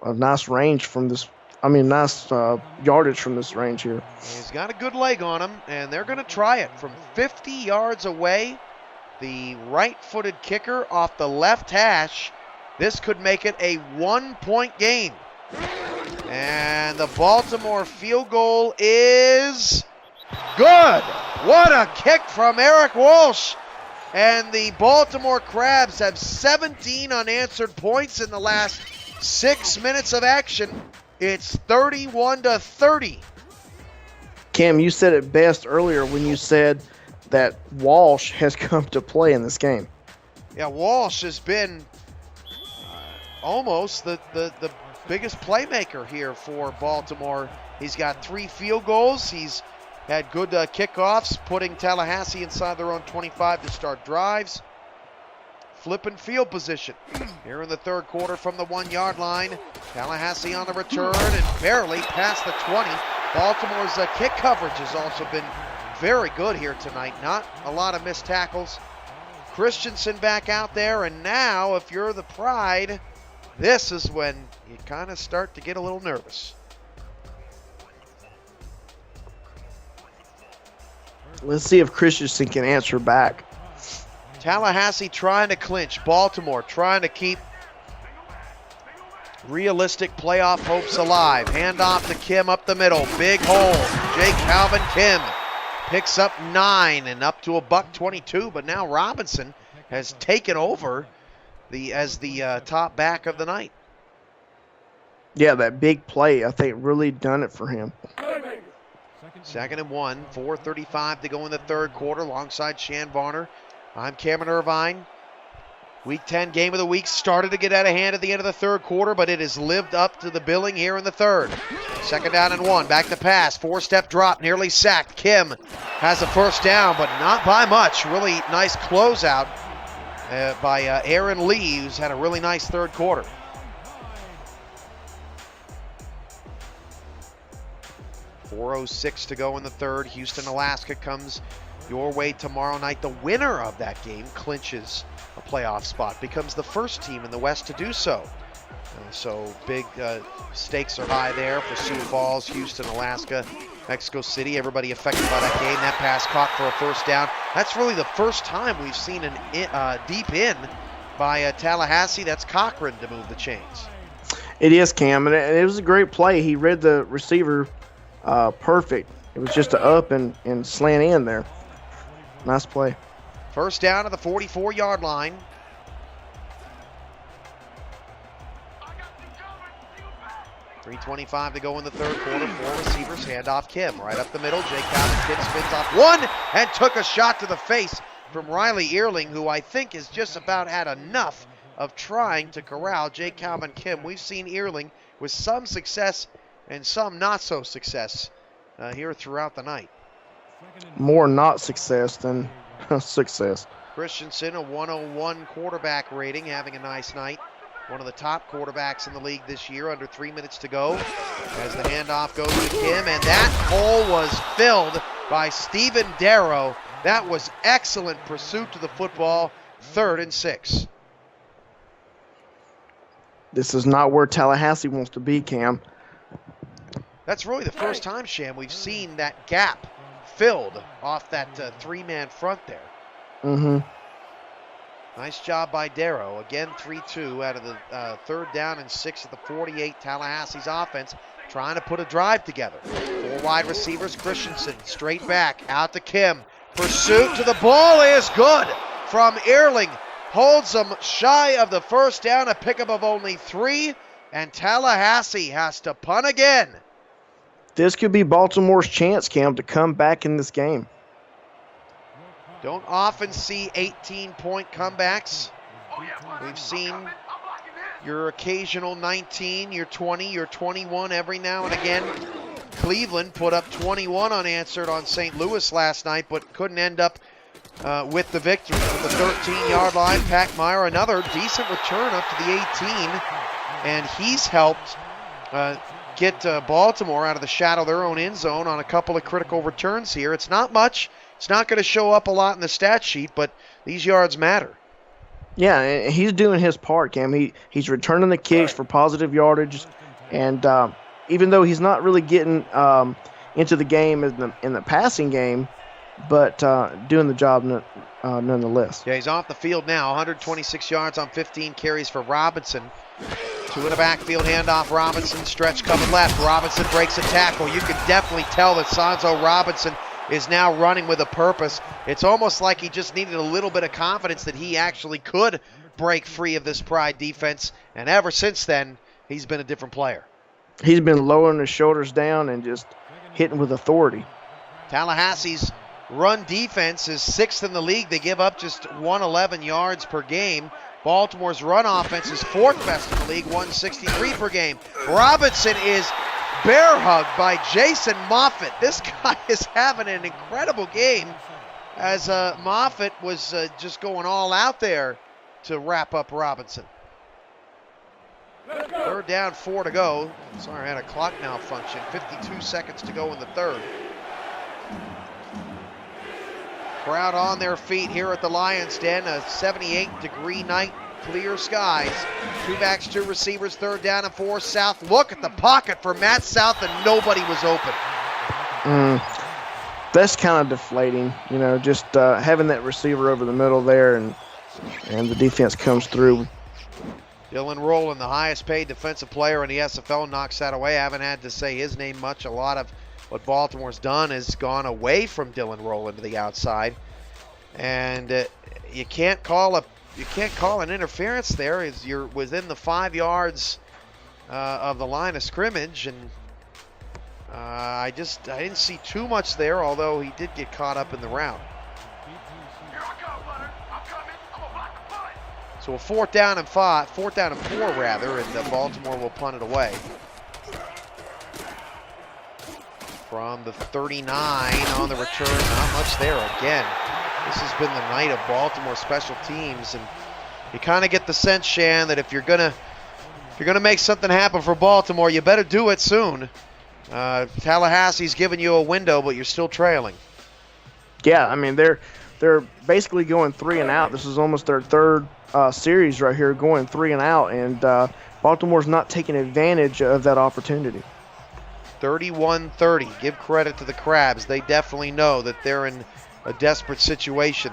nice range from this nice yardage from this range here. He's got a good leg on him, and they're going to try it from 50 yards away. The right-footed kicker off the left hash. This could make it a 1-point game. And the Baltimore field goal is good. What a kick from Eric Walsh. And the Baltimore Crabs have 17 unanswered points in the last 6 minutes of action. It's 31-30. Cam, you said it best earlier when you said that Walsh has come to play in this game. Yeah, Walsh has been almost the biggest playmaker here for Baltimore. He's got 3 field goals. He's had good kickoffs, putting Tallahassee inside their own 25 to start drives. Flipping field position here in the third quarter from the 1-yard line. Tallahassee on the return and barely past the 20. Baltimore's kick coverage has also been very good here tonight. Not a lot of missed tackles. Christensen back out there, and now if you're the Pride, this is when you kind of start to get a little nervous. Let's see if Christensen can answer back. Tallahassee trying to clinch. Baltimore trying to keep realistic playoff hopes alive. Handoff to Kim up the middle. Big hole. Jake Calvin Kim picks up 9 and up to a $122, but now Robinson has taken over as the top back of the night. Yeah, that big play, I think, really done it for him. 2nd and 1, 4:35 to go in the third quarter alongside Shan Varner. I'm Cameron Irvine. Week 10 game of the week started to get out of hand at the end of the third quarter, but it has lived up to the billing here in the third. 2nd down and 1, back to pass, 4-step drop, nearly sacked. Kim has a first down, but not by much. Really nice closeout by Aaron Lee, who's had a really nice third quarter. .406 to go in the third. Houston, Alaska comes your way tomorrow night. The winner of that game clinches a playoff spot, becomes the first team in the West to do so. So big stakes are high there for Sioux Falls, Houston, Alaska, Mexico City. Everybody affected by that game. That pass caught for a first down. That's really the first time we've seen an deep in by Tallahassee. That's Cochran to move the chains. It is, Cam, and it was a great play. He read the receiver perfect. It was just a up and slant in there. Nice play. First down at the 44-yard line. .325 to go in the third quarter. 4 receivers, handoff Kim. Right up the middle, Jake Calvin Kim spins off one and took a shot to the face from Riley Earling, who I think has just about had enough of trying to corral Jake Calvin Kim. We've seen Earling with some success and some not so success here throughout the night. More not success than success. Christensen, a 101 quarterback rating, having a nice night. One of the top quarterbacks in the league this year, under 3 minutes to go. As the handoff goes to Kim, and that hole was filled by Stephen Darrow. That was excellent pursuit to the football. 3rd and 6. This is not where Tallahassee wants to be, Cam. That's really the first time, Sham, we've seen that gap filled off that 3-man front there. Mm-hmm. Nice job by Darrow. Again, 3-2 out of the 3rd down and 6 at the 48. Tallahassee's offense trying to put a drive together. 4 wide receivers. Christensen straight back out to Kim. Pursuit to the ball is good from Earling. Holds them shy of the first down, a pickup of only 3, and Tallahassee has to punt again. This could be Baltimore's chance, Cam, to come back in this game. Don't often see 18-point comebacks. We've seen your occasional 19, your 20, your 21 every now and again. Cleveland put up 21 unanswered on St. Louis last night, but couldn't end up with the victory. From the 13-yard line, Packmeyer, another decent return up to the 18, and he's helped get Baltimore out of the shadow of their own end zone on a couple of critical returns here. It's not much. It's not going to show up a lot in the stat sheet, but these yards matter. Yeah, and he's doing his part, Cam. He's returning the kicks for positive yardage, and even though he's not really getting into the game in the passing game, but doing the job nonetheless. Yeah, he's off the field now. 126 yards on 15 carries for Robinson. 2 in the backfield, handoff Robinson, stretch coming left. Robinson breaks a tackle. You can definitely tell that Sanzo Robinson is now running with a purpose. It's almost like he just needed a little bit of confidence that he actually could break free of this Pride defense, and ever since then, he's been a different player. He's been lowering his shoulders down and just hitting with authority. Tallahassee's run defense is 6th in the league. They give up just 111 yards per game. Baltimore's run offense is 4th best in the league, 163 per game. Robinson is bear hugged by Jason Moffitt. This guy is having an incredible game as Moffitt was just going all out there to wrap up Robinson. 3rd down, 4 to go. Sorry, I had a clock malfunction. 52 seconds to go in the 3rd. Crowd on their feet here at the Lions Den. A 78-degree night, clear skies. 2 backs, 2 receivers, 3rd down and 4. South, look at the pocket for Matt South, and nobody was open. That's kind of deflating, just having that receiver over the middle there, and the defense comes through. Dylan Rowland, the highest paid defensive player in the SFL, knocks that away. I haven't had to say his name much. A lot of what Baltimore's done has gone away from Dylan Rowland to the outside, and you can't call an interference there as you're within the 5 yards of the line of scrimmage, and I didn't see too much there, although he did get caught up in the route. So a 4th down and 4 rather, and Baltimore will punt it away. From the 39 on the return, not much there again. This has been the night of Baltimore special teams, and you kind of get the sense, Shan, that if you're gonna make something happen for Baltimore, you better do it soon. Tallahassee's giving you a window, but you're still trailing. Yeah, I mean they're basically going 3 and out. This is almost their 3rd series right here, going 3 and out, and Baltimore's not taking advantage of that opportunity. 31-30. Give credit to the Crabs. They definitely know that they're in a desperate situation.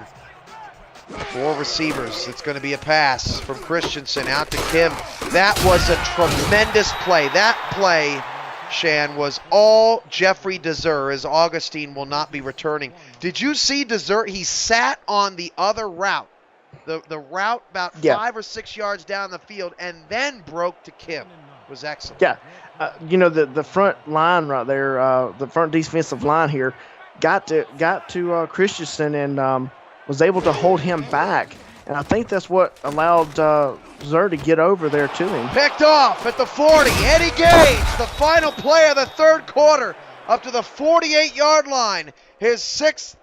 4 receivers. It's going to be a pass from Christensen out to Kim. That was a tremendous play. That play, Shan, was all Jeffrey Desir, as Augustine will not be returning. Did you see Desir? He sat on the other route. The route about 5 or 6 yards down the field, and then broke to Kim. It was excellent. Yeah. The front line right there, the front defensive line here, got to Christensen and was able to hold him back, and I think that's what allowed Zer to get over there to him. Picked off at the 40. Eddie Gage, the final play of the 3rd quarter, up to the 48-yard line. He has 6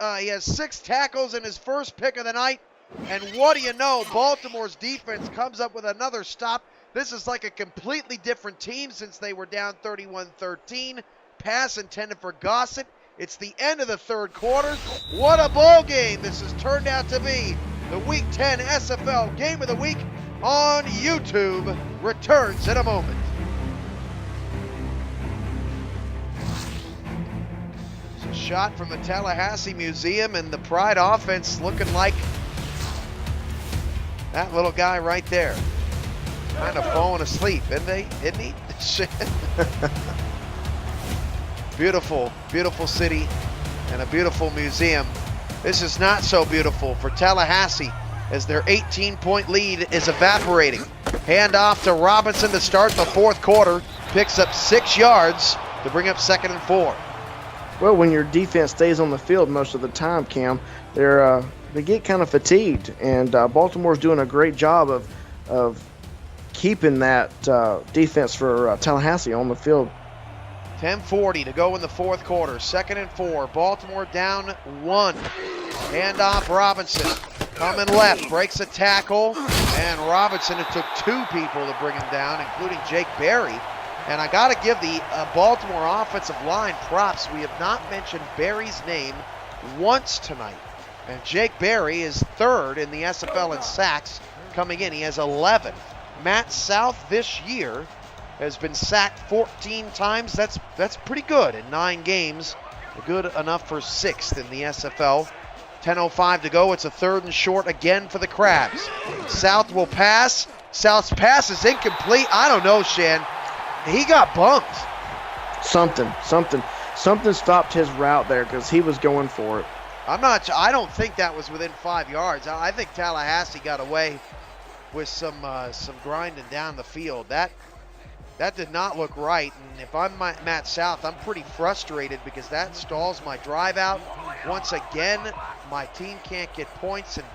tackles in his first pick of the night, and what do you know? Baltimore's defense comes up with another stop. This is like a completely different team since they were down 31-13. Pass intended for Gossett. It's the end of the 3rd quarter. What a ball game this has turned out to be. The Week 10 SFL Game of the Week on YouTube returns in a moment. It's a shot from the Tallahassee Museum, and the Pride offense looking like that little guy right there. Kind of falling asleep, isn't he? Beautiful, beautiful city and a beautiful museum. This is not so beautiful for Tallahassee as their 18-point lead is evaporating. Hand off to Robinson to start the 4th quarter. Picks up 6 yards to bring up 2nd and 4. Well, when your defense stays on the field most of the time, Cam, they get kind of fatigued, and Baltimore's doing a great job of keeping that defense for Tallahassee on the field. 10:40 to go in the 4th quarter. 2nd and 4. Baltimore down 1. Handoff Robinson. Coming left. Breaks a tackle. And Robinson, it took 2 people to bring him down, including Jake Berry. And I got to give the Baltimore offensive line props. We have not mentioned Berry's name once tonight. And Jake Berry is 3rd in the SFL in sacks coming in. He has 11. Matt South this year has been sacked 14 times. That's pretty good in 9 games. Good enough for 6th in the SFL. 10:05 to go. It's a 3rd and short again for the Crabs. South will pass. South's pass is incomplete. I don't know, Shan. He got bumped. Something stopped his route there because he was going for it. I don't think that was within 5 yards. I think Tallahassee got away with some grinding down the field. That did not look right. And if I'm Matt South, I'm pretty frustrated because that stalls my drive out. Once again, my team can't get points and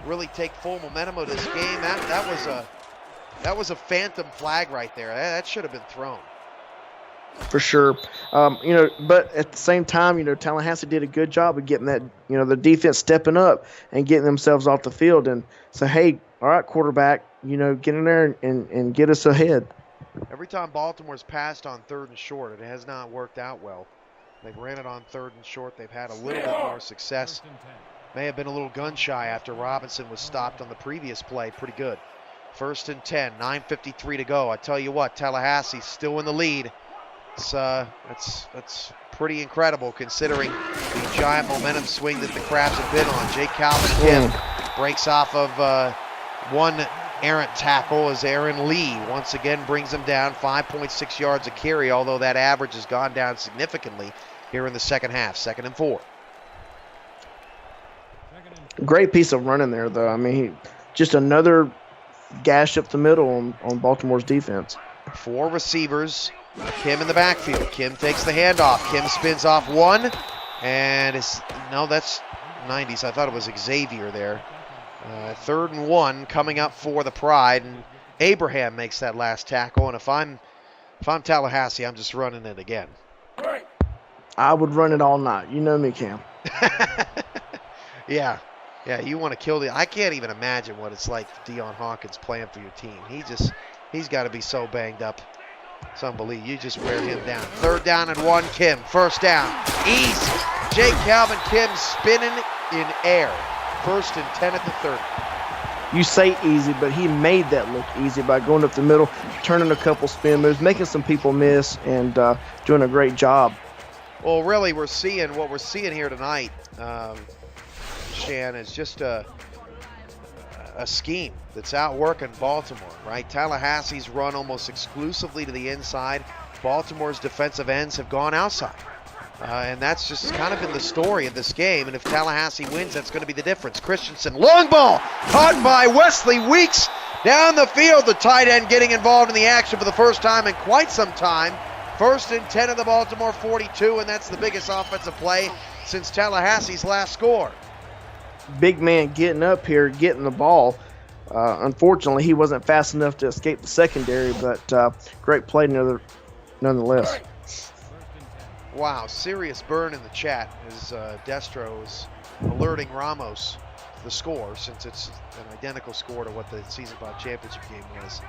really take full momentum of this game. That was a phantom flag right there. That should have been thrown. For sure. But at the same time, Tallahassee did a good job of getting that, the defense stepping up and getting themselves off the field. And so, hey, all right, quarterback, get in there and get us ahead. Every time Baltimore's passed on 3rd and short, it has not worked out well. They've ran it on 3rd and short. They've had a little bit more success. May have been a little gun shy after Robinson was stopped on the previous play. Pretty good. 1st and 10, 9:53 to go. I tell you what, Tallahassee's still in the lead. It's pretty incredible considering the giant momentum swing that the Crabs have been on. Jake Calvin Kim breaks off of one errant tackle as Aaron Lee once again brings him down 5.6 yards a carry, although that average has gone down significantly here in the second half. 2nd and 4. Great piece of running there, though. I mean, just another gash up the middle on Baltimore's defense. 4 receivers. Kim in the backfield. Kim takes the handoff. Kim spins off one. And that's 90s. I thought it was Xavier there. 3rd and 1 coming up for the Pride. And Abraham makes that last tackle. And if I'm Tallahassee, I'm just running it again. I would run it all night. You know me, Cam. Yeah, you want to kill I can't even imagine what it's like for Deion Hawkins playing for your team. He's got to be so banged up. It's unbelievable. You just wear him down. 3rd down and 1, Kim. 1st down. Easy. Jake Calvin Kim spinning in air. 1st and 10 at the 30. You say easy, but he made that look easy by going up the middle, turning a couple spin moves, making some people miss, and doing a great job. Well, really, what we're seeing here tonight, Shan, is just a scheme that's outworking Baltimore, right? Tallahassee's run almost exclusively to the inside. Baltimore's defensive ends have gone outside. And that's just kind of been the story of this game. And if Tallahassee wins, that's going to be the difference. Christensen, long ball, caught by Wesley Weeks down the field. The tight end getting involved in the action for the first time in quite some time. 1st and 10 of the Baltimore 42, and that's the biggest offensive play since Tallahassee's last score. Big man getting up here, getting the ball. Unfortunately, he wasn't fast enough to escape the secondary, but great play nonetheless. Wow, serious burn in the chat as Destro is alerting Ramos to the score, since it's an identical score to what the Season 5 championship game was.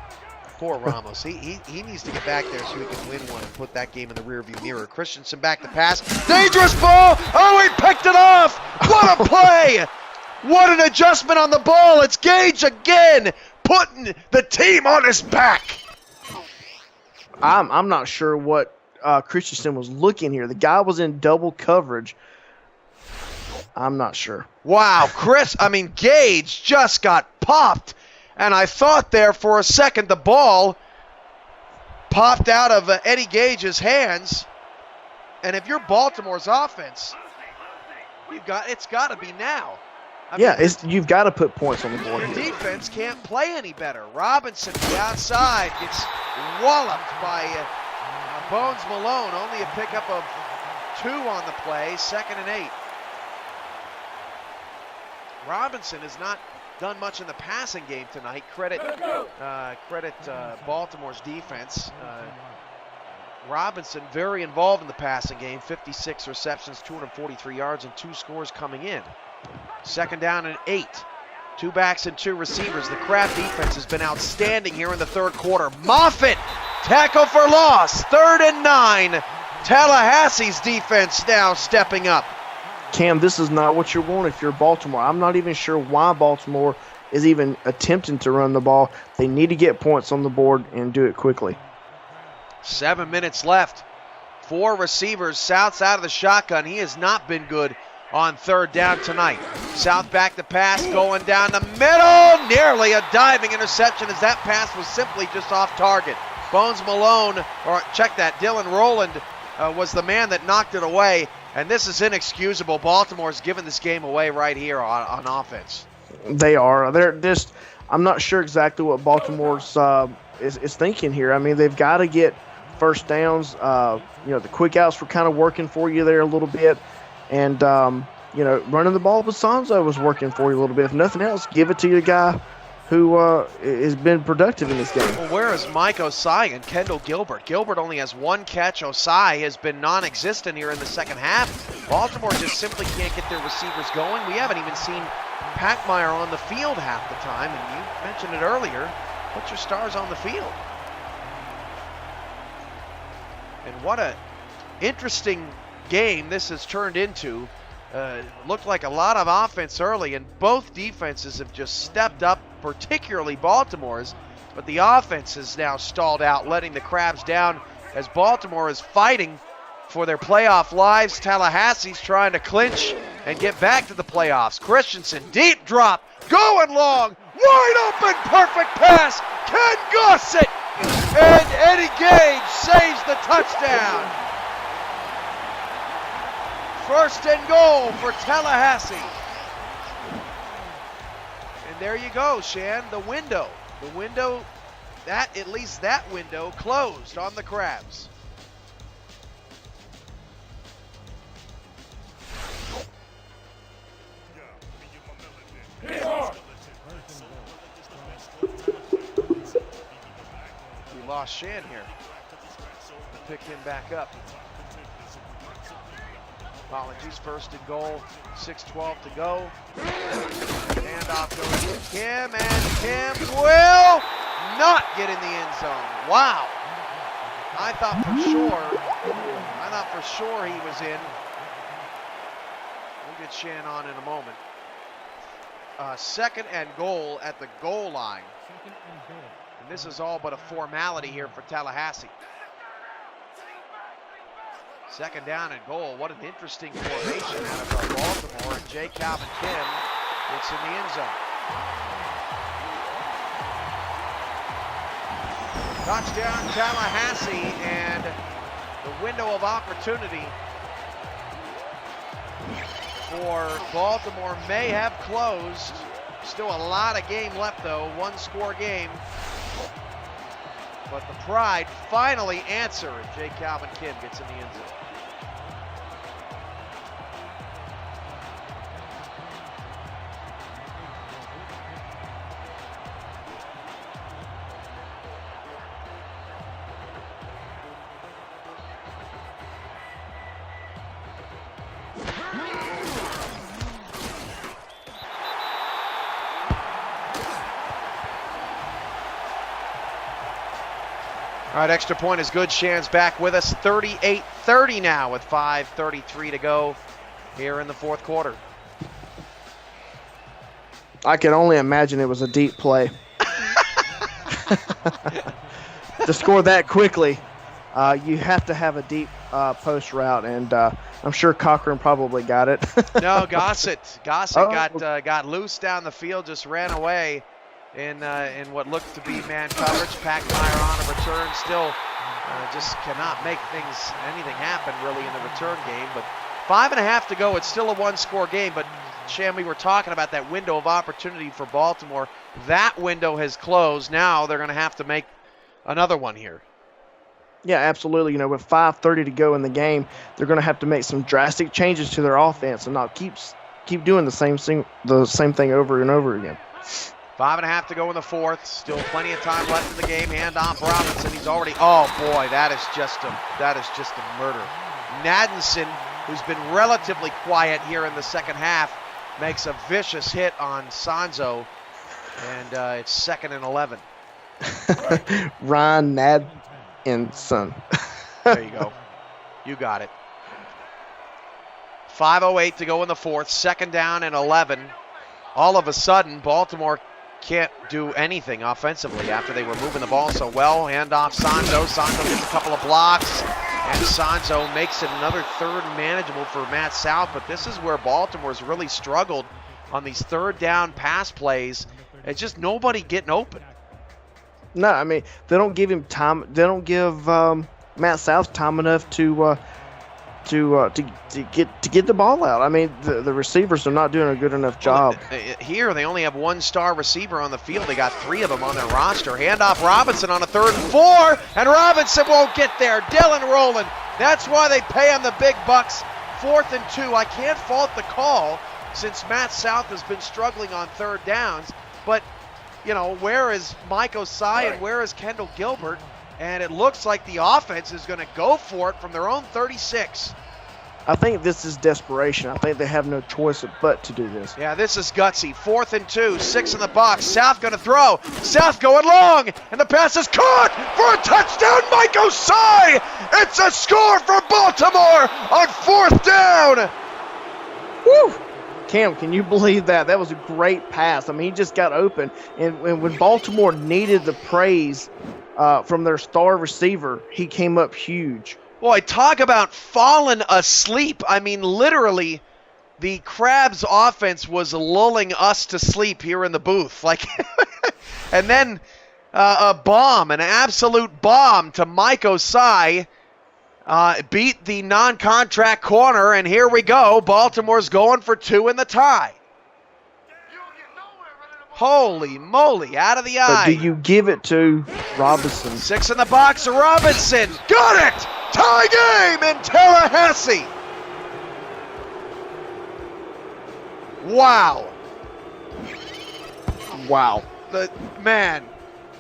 Poor Ramos. He needs to get back there so he can win one and put that game in the rearview mirror. Christensen back to pass. Dangerous ball! Oh, he picked it off! What a play! What an adjustment on the ball! It's Gage again, putting the team on his back. I'm not sure what Christensen was looking here. The guy was in double coverage. I'm not sure. Wow, Gage just got popped. And I thought there for a second the ball popped out of Eddie Gage's hands. And if you're Baltimore's offense, it's got to be now. You've got to put points on the board. The defense can't play any better. Robinson, the outside, gets walloped by Bones Malone. Only a pickup of 2 on the play. 2nd and 8. Robinson has not done much in the passing game tonight. Credit Baltimore's defense. Robinson very involved in the passing game. 56 receptions, 243 yards, and 2 scores coming in. 2nd down and 8. 2 backs and 2 receivers. The Crab defense has been outstanding here in the 3rd quarter. Moffitt, tackle for loss. 3rd and 9. Tallahassee's defense now stepping up. Cam, this is not what you want if you're Baltimore. I'm not even sure why Baltimore is even attempting to run the ball. They need to get points on the board and do it quickly. 7 minutes left. 4 receivers. South's out of the shotgun. He has not been good on third down tonight. South back to pass, going down the middle. Nearly a diving interception as that pass was simply just off target. Bones Malone, or check that, Dylan Rowland was the man that knocked it away. And this is inexcusable. Baltimore's given this game away right here on offense. They are. They're just. I'm not sure exactly what Baltimore's is thinking here. I mean, they've got to get first downs. The quick outs were kind of working for you there a little bit, and running the ball with Sanzo was working for you a little bit. If nothing else, give it to your guy who has been productive in this game. Well, where is Mike Osai and Kendall Gilbert? Gilbert only has 1 catch. Osai has been non-existent here in the second half. Baltimore just simply can't get their receivers going. We haven't even seen Packmeyer on the field half the time, and you mentioned it earlier. Put your stars on the field. And what a interesting game this has turned into. Looked like a lot of offense early, and both defenses have just stepped up, particularly Baltimore's, but the offense has now stalled out, letting the Crabs down as Baltimore is fighting for their playoff lives. Tallahassee's trying to clinch and get back to the playoffs. Christensen, deep drop, going long, wide open, perfect pass, Ken Gossett, and Eddie Gage saves the touchdown. First and goal for Tallahassee. And there you go, Shan, the window, that at least that window closed on the Crabs. We lost Shan here. Pick him back up. Apologies, first and goal, 6:12 to go. Handoff goes to Kim, and Kim will not get in the end zone. Wow. I thought for sure he was in. We'll get Shan on in a moment. Second and goal at the goal line. And this is all but a formality here for Tallahassee. Second down and goal. What an interesting formation out of Baltimore. And J. Calvin Kim gets in the end zone. Touchdown Tallahassee, and the window of opportunity for Baltimore may have closed. Still a lot of game left though, 1-score game. But the Pride finally answer, and J. Calvin Kim gets in the end zone. All right, extra point is good. Shan's back with us. 38-30 now with 5:33 to go here in the fourth quarter. I can only imagine it was a deep play. To score that quickly, you have to have a deep post route, and I'm sure Cochran probably got it. No, Gossett got loose down the field, just ran away in what looked to be man coverage. Packmeyer on a return, still just cannot make anything happen really in the return game. But 5.5 to go. It's still a 1-score game. But Shan, we were talking about that window of opportunity for Baltimore. That window has closed. Now they're going to have to make another one here. Yeah, absolutely. With 5:30 to go in the game, they're going to have to make some drastic changes to their offense and not keep doing the same thing over and over again. 5.5 to go in the fourth. Still plenty of time left in the game. Handoff Robinson. He's already. Oh boy, that is just a murder. Nadenson, who's been relatively quiet here in the second half, makes a vicious hit on Sanzo, and it's 2nd and 11. Ryan Nadenson. There you go. You got it. 5:08 to go in the fourth. 2nd down and 11. All of a sudden, Baltimore can't do anything offensively after they were moving the ball so well. Handoff Sanzo. Sanzo gets a couple of blocks, and Sanzo makes it another third manageable for Matt South. But this is where Baltimore's really struggled on these third down pass plays. It's just nobody getting open. No, I mean, they don't give him time. They don't give Matt South time enough to get the ball out. I mean, the receivers are not doing a good enough job. Here, they only have one star receiver on the field. They got 3 of them on their roster. Handoff Robinson on a 3rd and 4, and Robinson won't get there. Dylan Rowland. That's why they pay him the big bucks. 4th and 2. I can't fault the call since Matt South has been struggling on third downs. But, you know, where is Mike Osai and where is Kendall Gilbert? And it looks like the offense is going to go for it from their own 36. I think this is desperation. I think they have no choice but to do this. Yeah, this is gutsy. 4th and 2, 6 in the box. South going to throw. South going long, and the pass is caught for a touchdown. Mike Osai. It's a score for Baltimore on 4th down. Woo! Cam, can you believe that? That was a great pass. I mean, he just got open, and when Baltimore needed the praise from their star receiver, he came up huge. Boy, talk about falling asleep. I mean, literally, the Crabs offense was lulling us to sleep here in the booth. And then a bomb, an absolute bomb to Mike Osai. Beat the non-contract corner, and here we go. Baltimore's going for 2 in the tie. Holy moly, out of the eye. But do you give it to Robinson? 6 in the box, Robinson. Got it! Tie game in Tallahassee. Wow. Wow.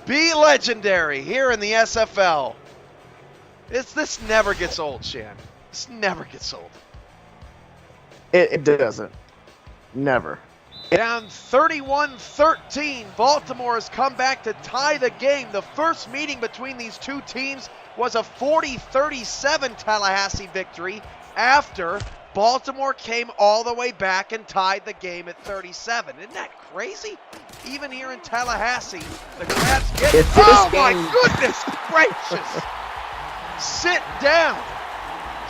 Be legendary here in the SFL. This never gets old, Shan. This never gets old. It doesn't. Never. Down 31-13, Baltimore has come back to tie the game. The first meeting between these two teams was a 40-37 Tallahassee victory after Baltimore came all the way back and tied the game at 37. Isn't that crazy? Even here in Tallahassee, the Crabs get it. Oh my goodness gracious! Sit down.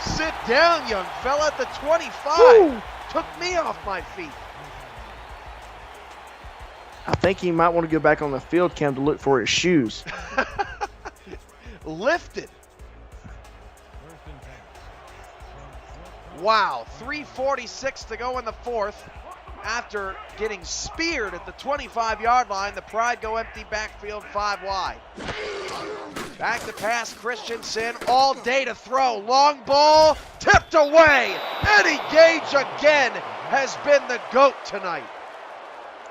Sit down, young fella, at the 25. Woo. Took me off my feet. I think he might want to go back on the field, Cam, to look for his shoes. Lifted. Wow, 3:46 to go in the 4th. After getting speared at the 25-yard line, the Pride go empty backfield 5 wide. Back to pass, Christensen, all day to throw. Long ball, tipped away. Eddie Gage again has been the GOAT tonight.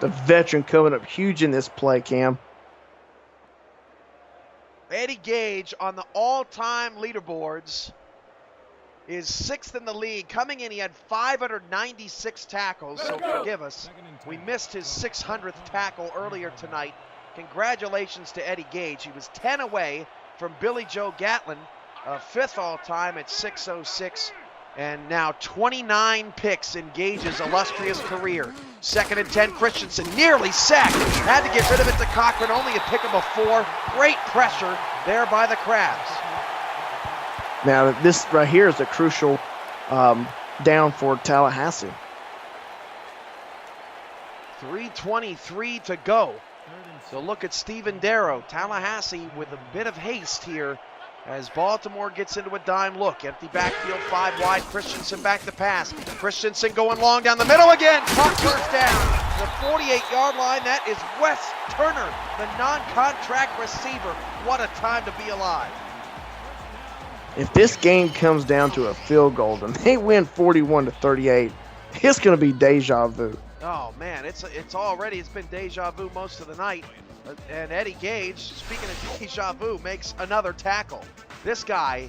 The veteran coming up huge in this play, Cam. Eddie Gage on the all-time leaderboards is 6th in the league. Coming in, he had 596 tackles, so forgive us. We missed his 600th tackle earlier tonight. Congratulations to Eddie Gage. He was 10 away from Billy Joe Gatlin, 5th all-time at 606, and now 29 picks in Gage's illustrious career. 2nd and 10, Christensen nearly sacked. Had to get rid of it to Cochran, only a pick of a 4. Great pressure there by the Crabs. Now, this right here is a crucial down for Tallahassee. 3:23 to go. So look at Stephen Darrow. Tallahassee with a bit of haste here as Baltimore gets into a dime look. Empty backfield, 5 wide. Christensen back to pass. Christensen going long down the middle again. Clock first down. The 48-yard line. That is Wes Turner, the non-contract receiver. What a time to be alive. If this game comes down to a field goal and they win 41-38, it's going to be deja vu. Oh man, it's been deja vu most of the night. And Eddie Gage, speaking of deja vu, makes another tackle. This guy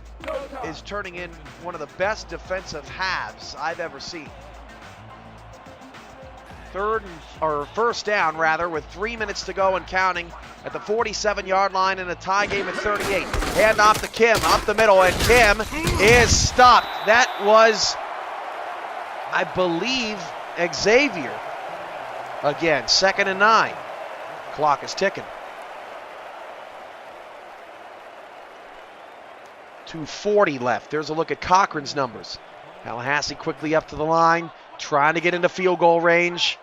is turning in one of the best defensive halves I've ever seen. First down rather, with 3 minutes to go and counting at the 47-yard line in a tie game at 38. Hand off to Kim, up the middle, and Kim is stopped. That was, I believe, Xavier. Again, 2nd and 9. Clock is ticking. 2:40 left. There's a look at Cochran's numbers. Tallahassee quickly up to the line, trying to get into field goal range.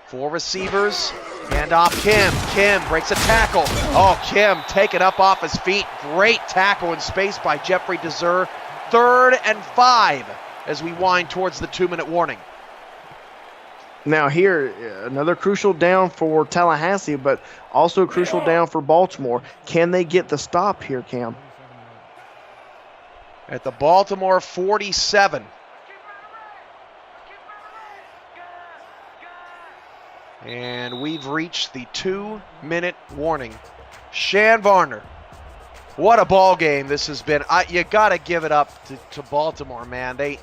4 receivers, hand off Kim. Kim breaks a tackle. Oh, Kim taken up off his feet. Great tackle in space by Jeffrey Deser. 3rd and 5 as we wind towards the 2-minute warning. Now here, another crucial down for Tallahassee, but also a crucial down for Baltimore. Can they get the stop here, Cam? At the Baltimore 47. And we've reached the 2-minute warning. Shan Varner, what a ball game this has been. You got to give it up to Baltimore, man. They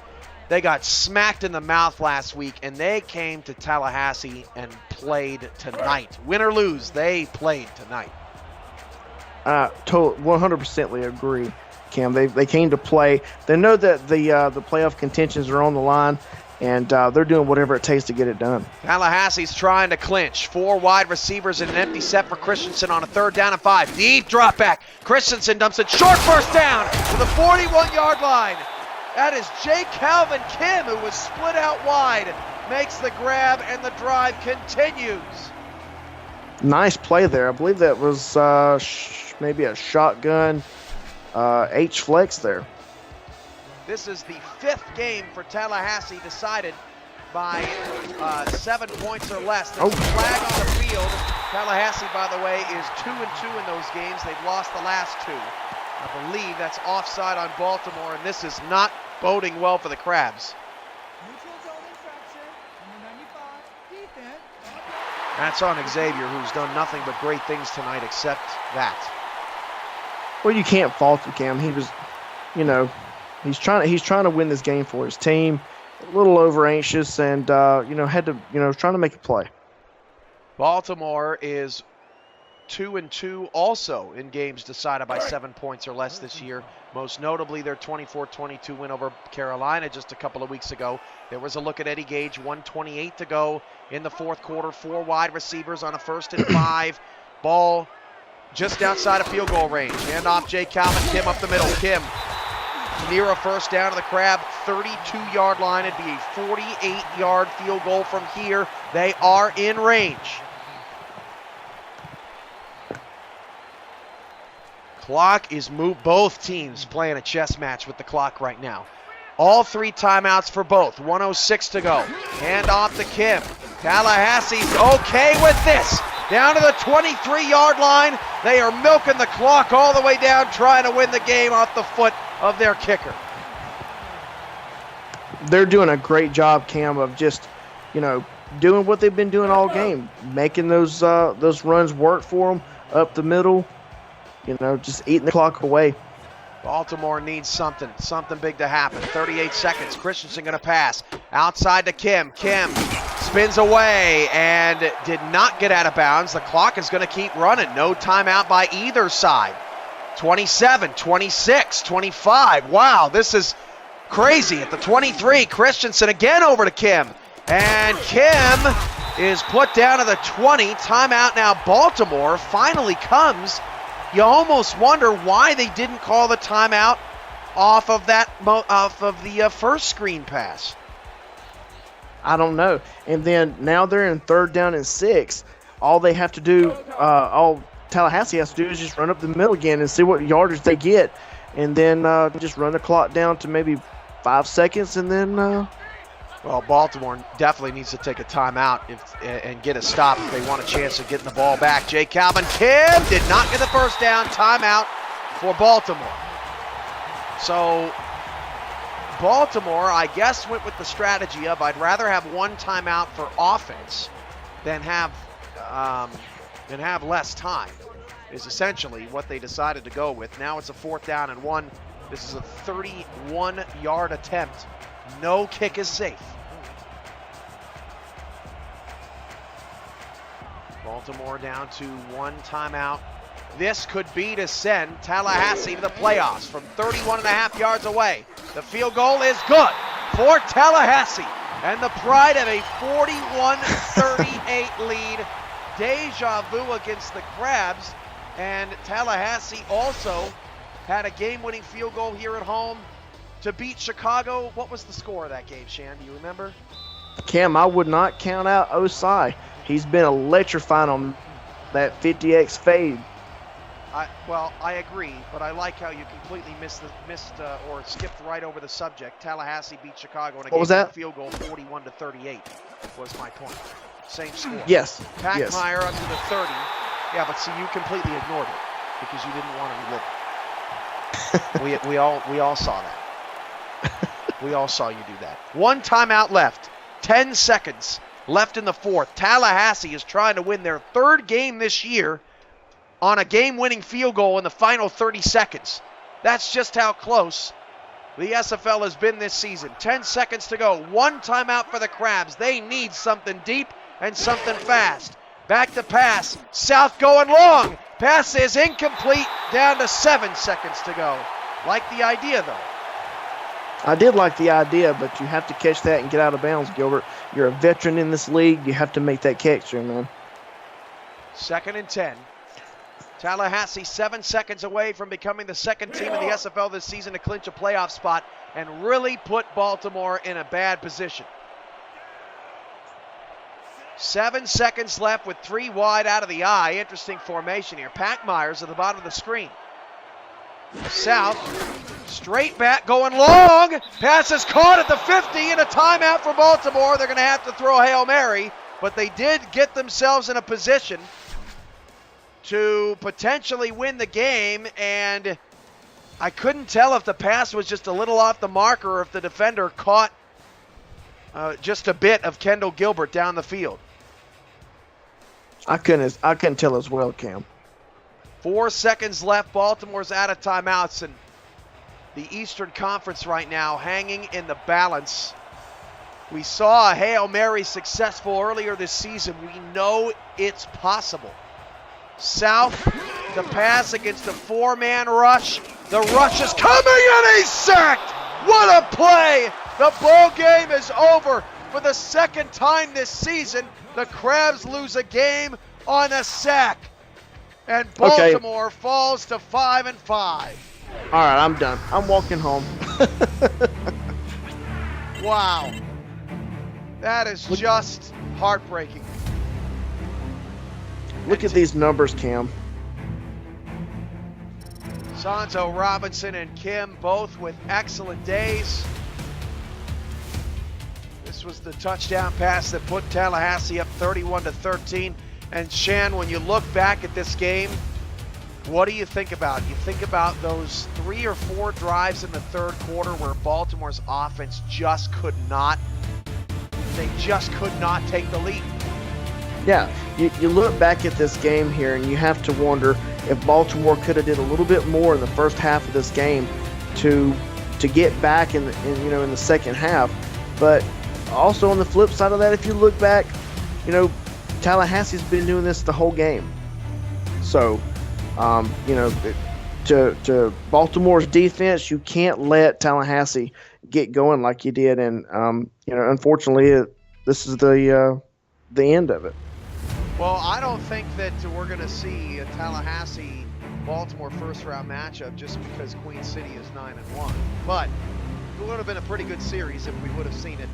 got smacked in the mouth last week, and they came to Tallahassee and played tonight. Win or lose, they played tonight. 100% agree, Cam. They came to play. They know that the playoff contentions are on the line, and they're doing whatever it takes to get it done. Tallahassee's trying to clinch. 4 wide receivers and an empty set for Christensen on a 3rd down and 5. Deep drop back. Christensen dumps it short, first down to the 41-yard line. That is Jay Calvin Kim, who was split out wide, makes the grab, and the drive continues. Nice play there. I believe that was maybe a shotgun H-flex there. This is the 5th game for Tallahassee decided by 7 points or less. There's a flag on the field. Tallahassee, by the way, is 2-2 in those games. They've lost the last 2. I believe that's offside on Baltimore, and this is not boding well for the Crabs. Neutral zone infraction, number 95, defense. That's on Xavier, who's done nothing but great things tonight except that. Well, you can't fault him, Cam. He was, he's trying to win this game for his team. A little over anxious, and had to, trying to make a play. Baltimore is 2-2 also in games decided by 7 points or less this year. Most notably their 24-22 win over Carolina just a couple of weeks ago. There was a look at Eddie Gage, 1:28 to go in the 4th quarter. 4 wide receivers on a 1st and 5. Ball just outside of field goal range. Hand off Jay Calvin Kim up the middle. Kim near a 1st down to the Crab 32-yard line. It'd be a 48-yard field goal from here. They are in range. Clock is moved. Both teams playing a chess match with the clock right now. All 3 timeouts for both. 1:06 to go. Hand off to Kim. Tallahassee's okay with this. Down to the 23-yard line. They are milking the clock all the way down, trying to win the game off the foot of their kicker. They're doing a great job, Cam, of just, doing what they've been doing all game, making those runs work for them up the middle. Just eating the clock away. Baltimore needs something big to happen. 38 seconds. Christensen going to pass. Outside to Kim. Kim spins away and did not get out of bounds. The clock is going to keep running. No timeout by either side. 27, 26, 25. Wow, this is crazy. At the 23, Christensen again over to Kim. And Kim is put down to the 20. Timeout now. Baltimore finally comes. You almost wonder why they didn't call the timeout off of the first screen pass. I don't know. And then now they're in 3rd down and 6. All they have to do, all Tallahassee has to do is just run up the middle again and see what yardage they get, and then just run the clock down to maybe 5 seconds, and then. Well, Baltimore definitely needs to take a timeout and get a stop if they want a chance of getting the ball back. Jay Calvin Kim did not get the 1st down. Timeout for Baltimore. So Baltimore, I guess, went with the strategy of I'd rather have 1 timeout for offense than have less time, is essentially what they decided to go with. Now it's a 4th down and 1. This is a 31-yard attempt. No kick is safe. Baltimore down to 1 timeout. This could be to send Tallahassee to the playoffs from 31.5 yards away. The field goal is good for Tallahassee, and the pride of a 41-38 lead deja vu against the Crabs, and Tallahassee also had a game-winning field goal here at home to beat Chicago. What was the score of that game, Shan? Do you remember? Cam, I would not count out Osai. He's been electrifying on that 50x fade. Well, I agree, but I like how you completely missed or skipped right over the subject. Tallahassee beat Chicago in a game-winning field goal, 41-38. Was my point. Same score. Yes. Packmeyer up to the 30. Yeah, but see, you completely ignored it because you didn't want to relive it. we all saw that. We all saw you do that. 1 timeout left. 10 seconds left in the fourth. Tallahassee is trying to win their 3rd game this year on a game-winning field goal in the final 30 seconds. That's just how close the SFL has been this season. 10 seconds to go. 1 timeout for the Crabs. They need something deep and something fast. Back to pass. South going long. Pass is incomplete. Down to 7 seconds to go. Like the idea, though. I did like the idea, but you have to catch that and get out of bounds, Gilbert. You're a veteran in this league. You have to make that catch there, man. 2nd and 10. Tallahassee 7 seconds away from becoming the 2nd team in the SFL this season to clinch a playoff spot and really put Baltimore in a bad position. 7 seconds left with 3 wide out of the eye. Interesting formation here. Packmeyer's at the bottom of the screen. South, straight back, going long. Pass is caught at the 50 and a timeout for Baltimore. They're going to have to throw a Hail Mary, but they did get themselves in a position to potentially win the game, and I couldn't tell if the pass was just a little off the marker or if the defender caught just a bit of Kendall Gilbert down the field. I couldn't tell as well, Cam. 4 seconds left. Baltimore's out of timeouts, and the Eastern Conference right now hanging in the balance. We saw a Hail Mary successful earlier this season. We know it's possible. South, the pass against the 4-man rush. The rush is coming and he's sacked! What a play! The ball game is over for the 2nd time this season. The Crabs lose a game on a sack. And Baltimore falls to 5-5. All right, I'm done. I'm walking home. Wow. That is just heartbreaking. Look at these numbers, Cam. Sanzo Robinson and Kim both with excellent days. This was the touchdown pass that put Tallahassee up 31-13. And Shan, when you look back at this game, what do you think about? You think about those 3 or 4 drives in the 3rd quarter where Baltimore's offense just could not take the lead. Yeah, you look back at this game here and you have to wonder if Baltimore could have did a little bit more in the first half of this game to get back in the second half. But also on the flip side of that, if you look back, Tallahassee's been doing this the whole game. So, to Baltimore's defense, you can't let Tallahassee get going like you did, and unfortunately, this is the end of it. Well, I don't think that we're going to see a Tallahassee-Baltimore first-round matchup just because Queen City is 9-1. But it would have been a pretty good series if we would have seen it.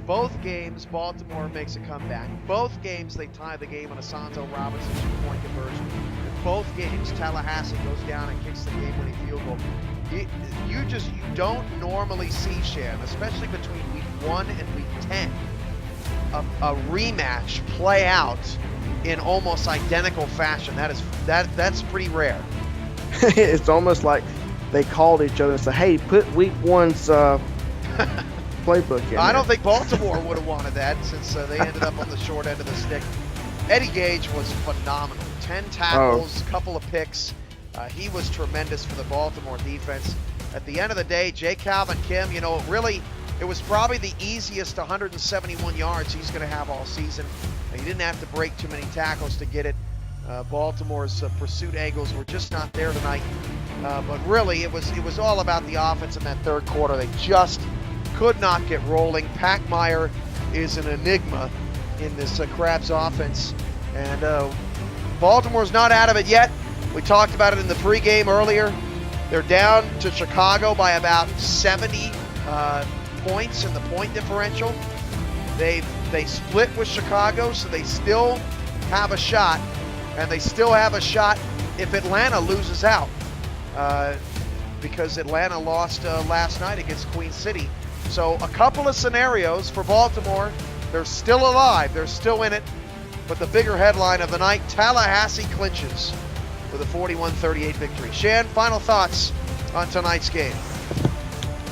Both games, Baltimore makes a comeback. Both games, they tie the game on a Sanzo Robinson 2-point conversion. In both games, Tallahassee goes down and kicks the game-winning field goal. You don't normally see, Shan, especially between week 1 and week 10, a rematch play out in almost identical fashion. That's pretty rare. It's almost like they called each other and said, "Hey, put week 1's playbook in." I don't think Baltimore would have wanted that since they ended up on the short end of the stick. Eddie Gage was phenomenal. 10 tackles, a couple of picks. He was tremendous for the Baltimore defense. At the end of the day, J. Calvin Kim, it was probably the easiest 171 yards he's going to have all season. He didn't have to break too many tackles to get it. Baltimore's pursuit angles were just not there tonight. But really, it was all about the offense in that 3rd quarter. They just could not get rolling. Packmeyer is an enigma in this Crabs offense. And Baltimore's not out of it yet. We talked about it in the pregame earlier. They're down to Chicago by about 70 points in the point differential. They split with Chicago, so they still have a shot, and they still have a shot if Atlanta loses out, because Atlanta lost last night against Queen City. So a couple of scenarios for Baltimore. They're still alive. They're still in it. But the bigger headline of the night, Tallahassee clinches with a 41-38 victory. Shan, final thoughts on tonight's game?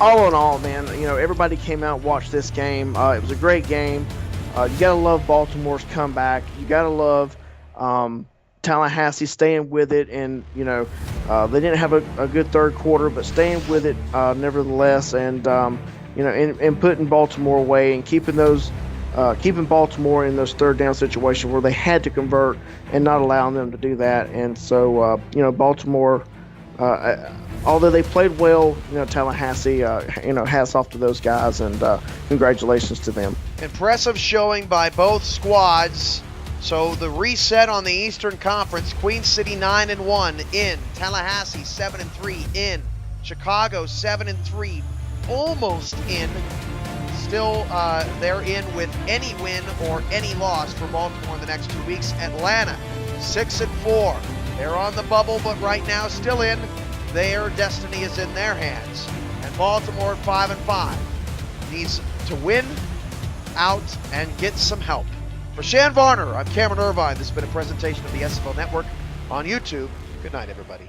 All in all, man, everybody came out and watched this game. It was a great game. You gotta love Baltimore's comeback. You gotta love Tallahassee staying with it, and they didn't have a good third quarter, but staying with it nevertheless, and and putting Baltimore away and keeping Baltimore in those third down situations where they had to convert and not allowing them to do that. And so Baltimore, although they played well, Tallahassee, hats off to those guys, and congratulations to them. Impressive showing by both squads. So the reset on the Eastern Conference: Queen City 9-1 in, Tallahassee 7-3 in, Chicago 7-3, almost in. Still, they're in with any win or any loss for Baltimore in the next 2 weeks. Atlanta 6-4. They're on the bubble, but right now still in. Their destiny is in their hands. And Baltimore 5-5 needs to win out and get some help. For Shan Varner, I'm Cameron Irvine. This has been a presentation of the SFL Network on YouTube. Good night, everybody.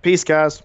Peace, guys.